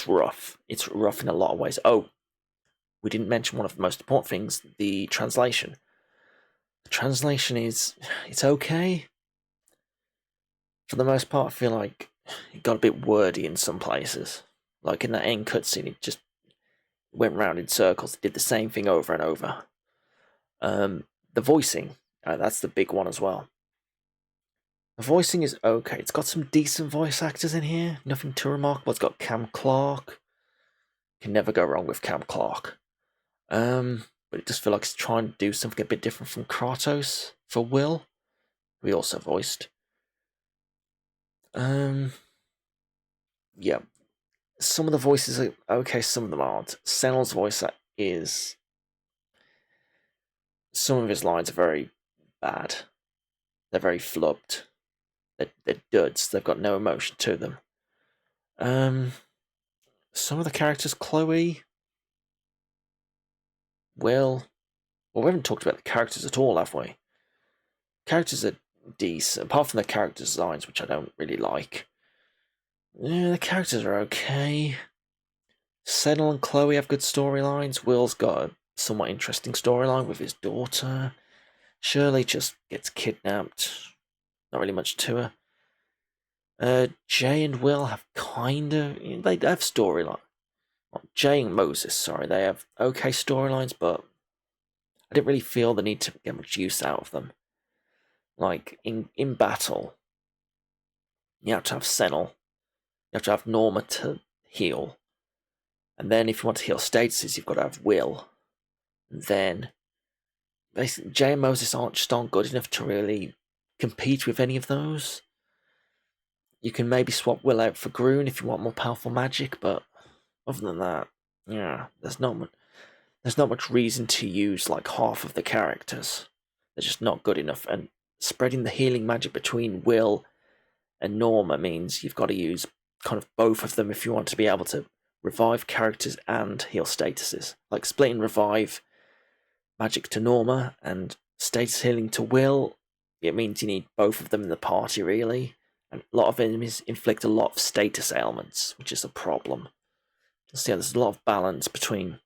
rough. It's rough in a lot of ways. Oh, we didn't mention one of the most important things: the translation. The translation it's okay. For the most part, I feel like it got a bit wordy in some places. Like in that end cutscene, it just went round in circles. It did the same thing over and over. The voicing, that's the big one as well. The voicing is okay. It's got some decent voice actors in here. Nothing too remarkable. It's got Cam Clark. Can never go wrong with Cam Clark. But it just feels like it's trying to do something a bit different from Kratos for Will. We also voiced. Yeah. Some of the voices are okay, some of them aren't. Senel's voice is. Some of his lines are very bad. They're very flubbed. They're duds. They've got no emotion to them. Some of the characters, Chloe, Will. Well, we haven't talked about the characters at all, have we? Characters are decent, apart from the character designs, which I don't really like. Yeah, the characters are okay. Senel and Chloe have good storylines. Will's got a somewhat interesting storyline with his daughter. Shirley just gets kidnapped. Not really much to her. Jay and Will have they have storyline. Well, Jay and Moses, sorry, they have okay storylines, but I didn't really feel the need to get much use out of them. Like in battle, you have to have Senel, you have to have Norma to heal, and then if you want to heal statuses, you've got to have Will. And then basically, Jay and Moses aren't good enough to really compete with any of those. You can maybe swap Will out for Groon if you want more powerful magic, but other than that, yeah, there's not much reason to use like half of the characters. They're just not good enough, and spreading the healing magic between Will and Norma means you've got to use kind of both of them if you want to be able to revive characters and heal statuses. Like splitting revive magic to Norma and status healing to Will, it means you need both of them in the party, really. And a lot of enemies inflict a lot of status ailments, which is a problem. So yeah, there's a lot of balance between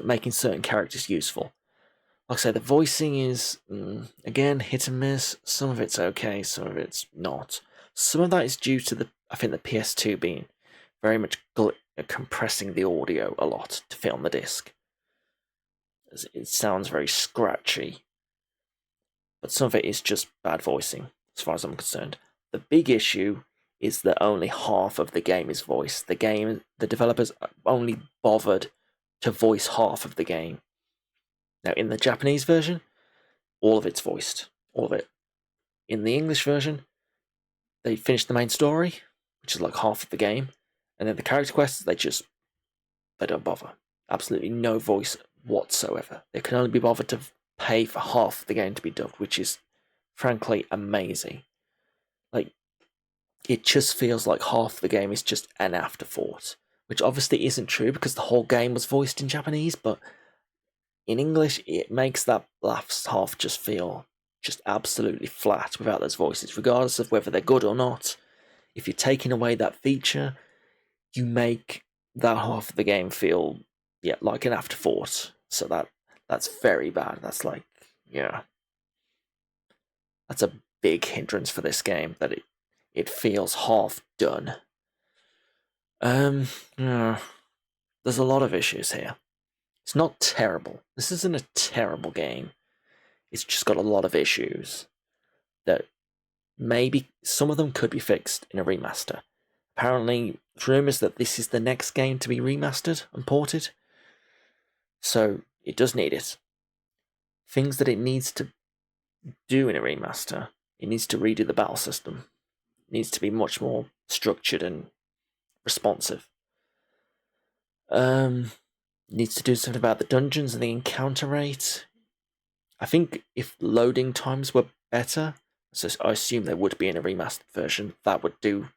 making certain characters useful. Like I say, the voicing is, again, hit and miss. Some of it's okay, some of it's not. Some of that is due to I think the PS2 being very much compressing the audio a lot to fit on the disc. It sounds very scratchy. But some of it is just bad voicing, as far as I'm concerned. The big issue is that only half of the game is voiced. The developers only bothered to voice half of the game. Now, in the Japanese version, all of it's voiced. All of it. In the English version, they finished the main story, which is like half of the game, And then the character quests, they don't bother. Absolutely no voice whatsoever. They can only be bothered to pay for half the game to be dubbed, which is frankly amazing. Like, it just feels like half the game is just an afterthought, which obviously isn't true because the whole game was voiced in Japanese, but in English, it makes that last half just feel just absolutely flat without those voices, regardless of whether they're good or not. If you're taking away that feature, you make that half of the game feel, yeah, like an afterthought. So that's very bad. That's like, yeah, that's a big hindrance for this game, that it feels half done. Yeah, there's a lot of issues here. It's not terrible. This isn't a terrible game. It's just got a lot of issues that maybe some of them could be fixed in a remaster. Apparently, rumours that this is the next game to be remastered and ported, so it does need it. Things that it needs to do in a remaster: it needs to redo the battle system. It needs to be much more structured and responsive. It needs to do something about the dungeons and the encounter rate. I think if loading times were better, so I assume they would be in a remastered version, that would do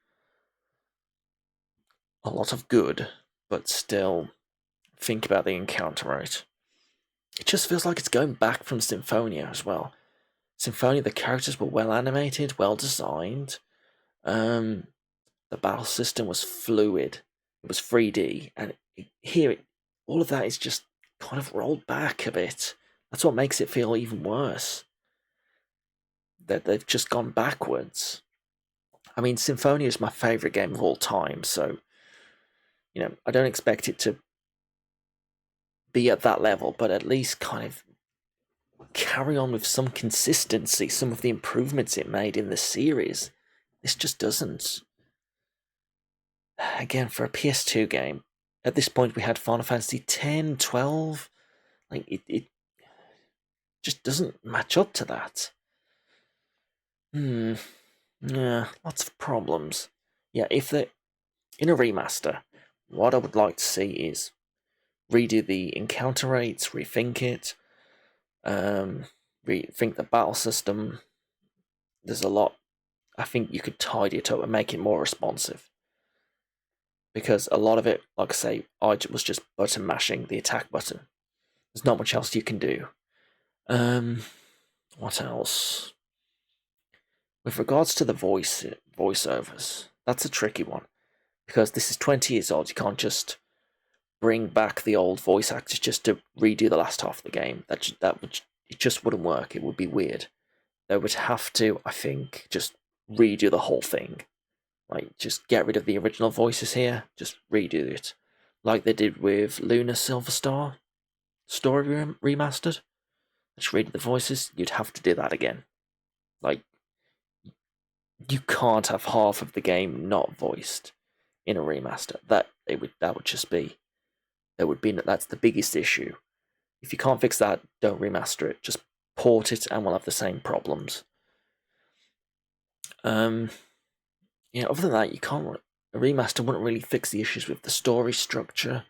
a lot of good, but still, think about the encounter rate. It just feels like it's going back from Symphonia as well. Symphonia, the characters were well animated, well designed. The battle system was fluid. It was 3D, and here, all of that is just kind of rolled back a bit. That's what makes it feel even worse. That they've just gone backwards. I mean, Symphonia is my favourite game of all time, so I don't expect it to be at that level, but at least kind of carry on with some consistency, some of the improvements it made in the series. This just doesn't. Again, for a PS2 game, at this point we had Final Fantasy 10, 12. Like, it just doesn't match up to that. Yeah, lots of problems. Yeah, if they're in a remaster, what I would like to see is redo the encounter rates, rethink it, rethink the battle system. There's a lot. I think you could tidy it up and make it more responsive. Because a lot of it, like I say, was just button mashing the attack button. There's not much else you can do. What else? With regards to the voiceovers, that's a tricky one. Because this is 20 years old, you can't just bring back the old voice actors just to redo the last half of the game. It just wouldn't work. It would be weird. They would have to, I think, just redo the whole thing. Like, just get rid of the original voices here, just redo it. Like they did with Luna Silverstar Story Remastered. Just redo the voices, you'd have to do that again. Like, you can't have half of the game not voiced in a remaster. That's the biggest issue. If you can't fix that, don't remaster it. Just port it and we'll have the same problems. Other than that, a remaster wouldn't really fix the issues with the story structure,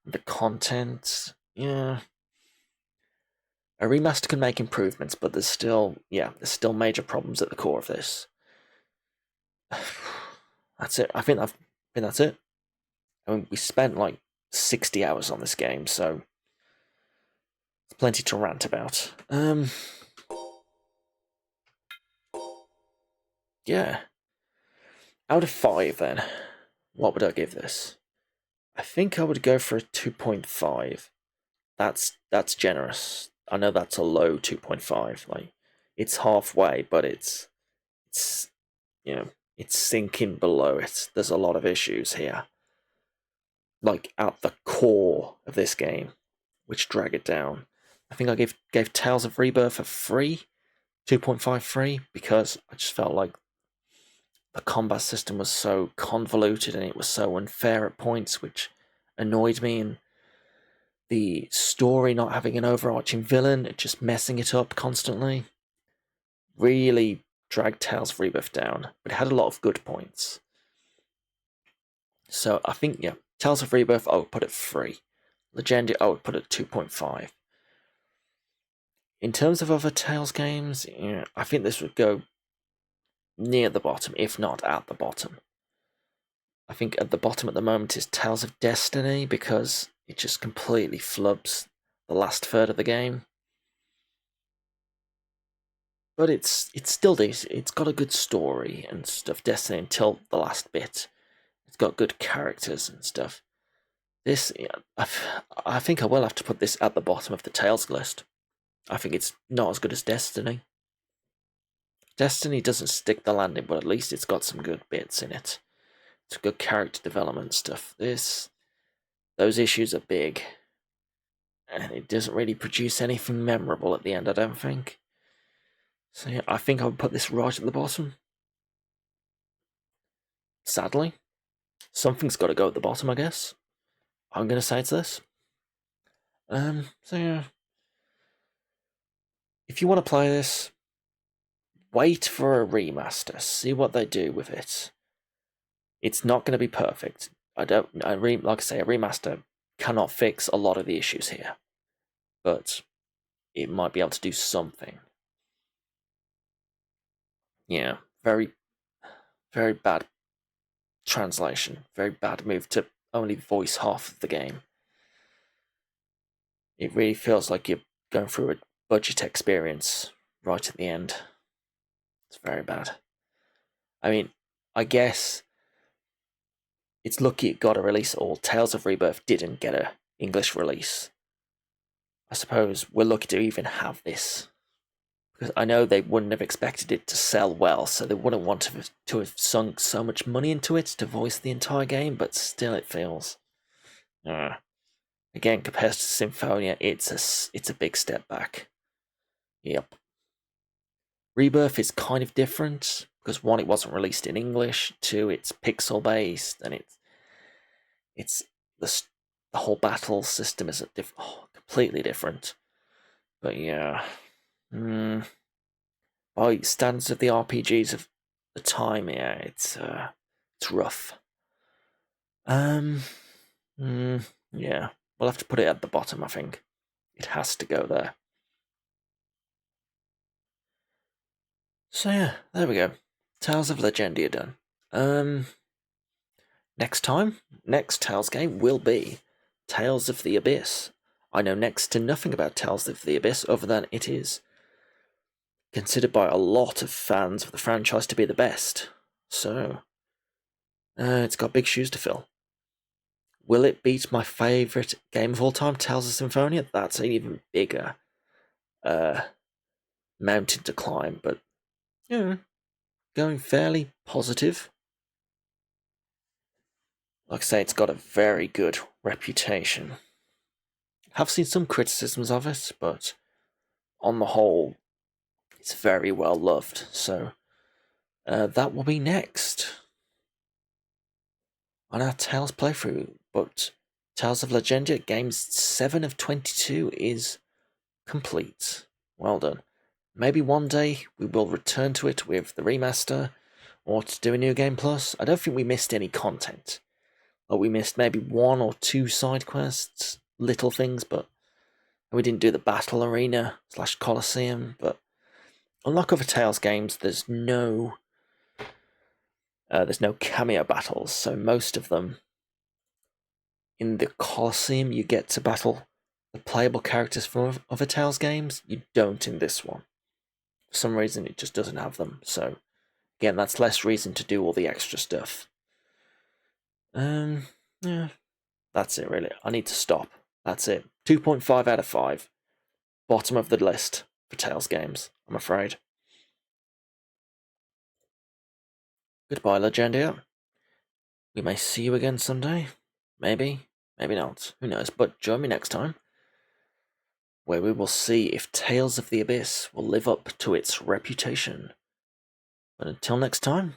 the content. Yeah. A remaster can make improvements, but there's still major problems at the core of this. That's it. I think that's it. I mean, we spent like 60 hours on this game, so it's plenty to rant about. Yeah. Out of 5, then, what would I give this? I think I would go for a 2.5. That's generous. I know that's a low 2.5. Like, it's halfway, but it's sinking below it. There's a lot of issues here. Like, at the core of this game, which drag it down. I think I gave Tales of Rebirth a 3, 2.5 free, because I just felt like the combat system was so convoluted and it was so unfair at points, which annoyed me, and the story not having an overarching villain, just messing it up constantly, really dragged Tales of Rebirth down, but it had a lot of good points. So I think, yeah, Tales of Rebirth, I would put it 3. Legendia, I would put it 2.5. In terms of other Tales games, yeah, I think this would go near the bottom, if not at the bottom. I think at the bottom at the moment is Tales of Destiny, because it just completely flubs the last third of the game. But it's still decent. It's got a good story and stuff. Destiny until the last bit. It's got good characters and stuff. This, yeah, I think I will have to put this at the bottom of the Tales list. I think it's not as good as Destiny. Destiny doesn't stick the landing, but at least it's got some good bits in it. It's good character development stuff. Those issues are big, and it doesn't really produce anything memorable at the end, I don't think. So yeah, I think I would put this right at the bottom. Sadly, something's got to go at the bottom, I guess. I'm gonna say it's this. So yeah, if you want to play this, wait for a remaster. See what they do with it. It's not going to be perfect. Like I say, a remaster cannot fix a lot of the issues here, but it might be able to do something. Yeah, very, very bad translation. Very bad move to only voice half of the game. It really feels like you're going through a budget experience right at the end. It's very bad. I mean, I guess it's lucky it got a release, or Tales of Rebirth didn't get a English release. I suppose we're lucky to even have this, because I know they wouldn't have expected it to sell well, so they wouldn't want to have sunk so much money into it to voice the entire game, but still it feels... Again, compared to Symphonia, it's a big step back. Yep. Rebirth is kind of different, because 1, it wasn't released in English, 2, it's pixel based, and it's the whole battle system is completely different. But yeah, by standards of the RPGs of the time, yeah, it's rough. Yeah, we'll have to put it at the bottom. I think it has to go there. So yeah, there we go. Tales of Legendia done. Next Tales game will be Tales of the Abyss. I know next to nothing about Tales of the Abyss other than it is considered by a lot of fans of the franchise to be the best. So, it's got big shoes to fill. Will it beat my favourite game of all time, Tales of Symphonia? That's an even bigger mountain to climb, but yeah, going fairly positive. Like I say, it's got a very good reputation. I've seen some criticisms of it, but on the whole, it's very well loved. So that will be next on our Tales playthrough. But Tales of Legendia Games 7 of 22 is complete. Well done. Maybe one day we will return to it with the remaster, or to do a new game plus. I don't think we missed any content. Or we missed maybe 1 or 2 side quests, little things, but we didn't do the battle arena / Colosseum. But unlike other Tales games, there's no cameo battles, so most of them in the Colosseum you get to battle the playable characters from other Tales games. You don't in this one. For some reason, it just doesn't have them. So again, that's less reason to do all the extra stuff. Yeah, that's it really. I need to stop. That's it. 2.5 out of 5. Bottom of the list for Tales games, I'm afraid. Goodbye, Legendia. We may see you again someday. Maybe, maybe not. Who knows? But join me next time, where we will see if Tales of the Abyss will live up to its reputation. But until next time,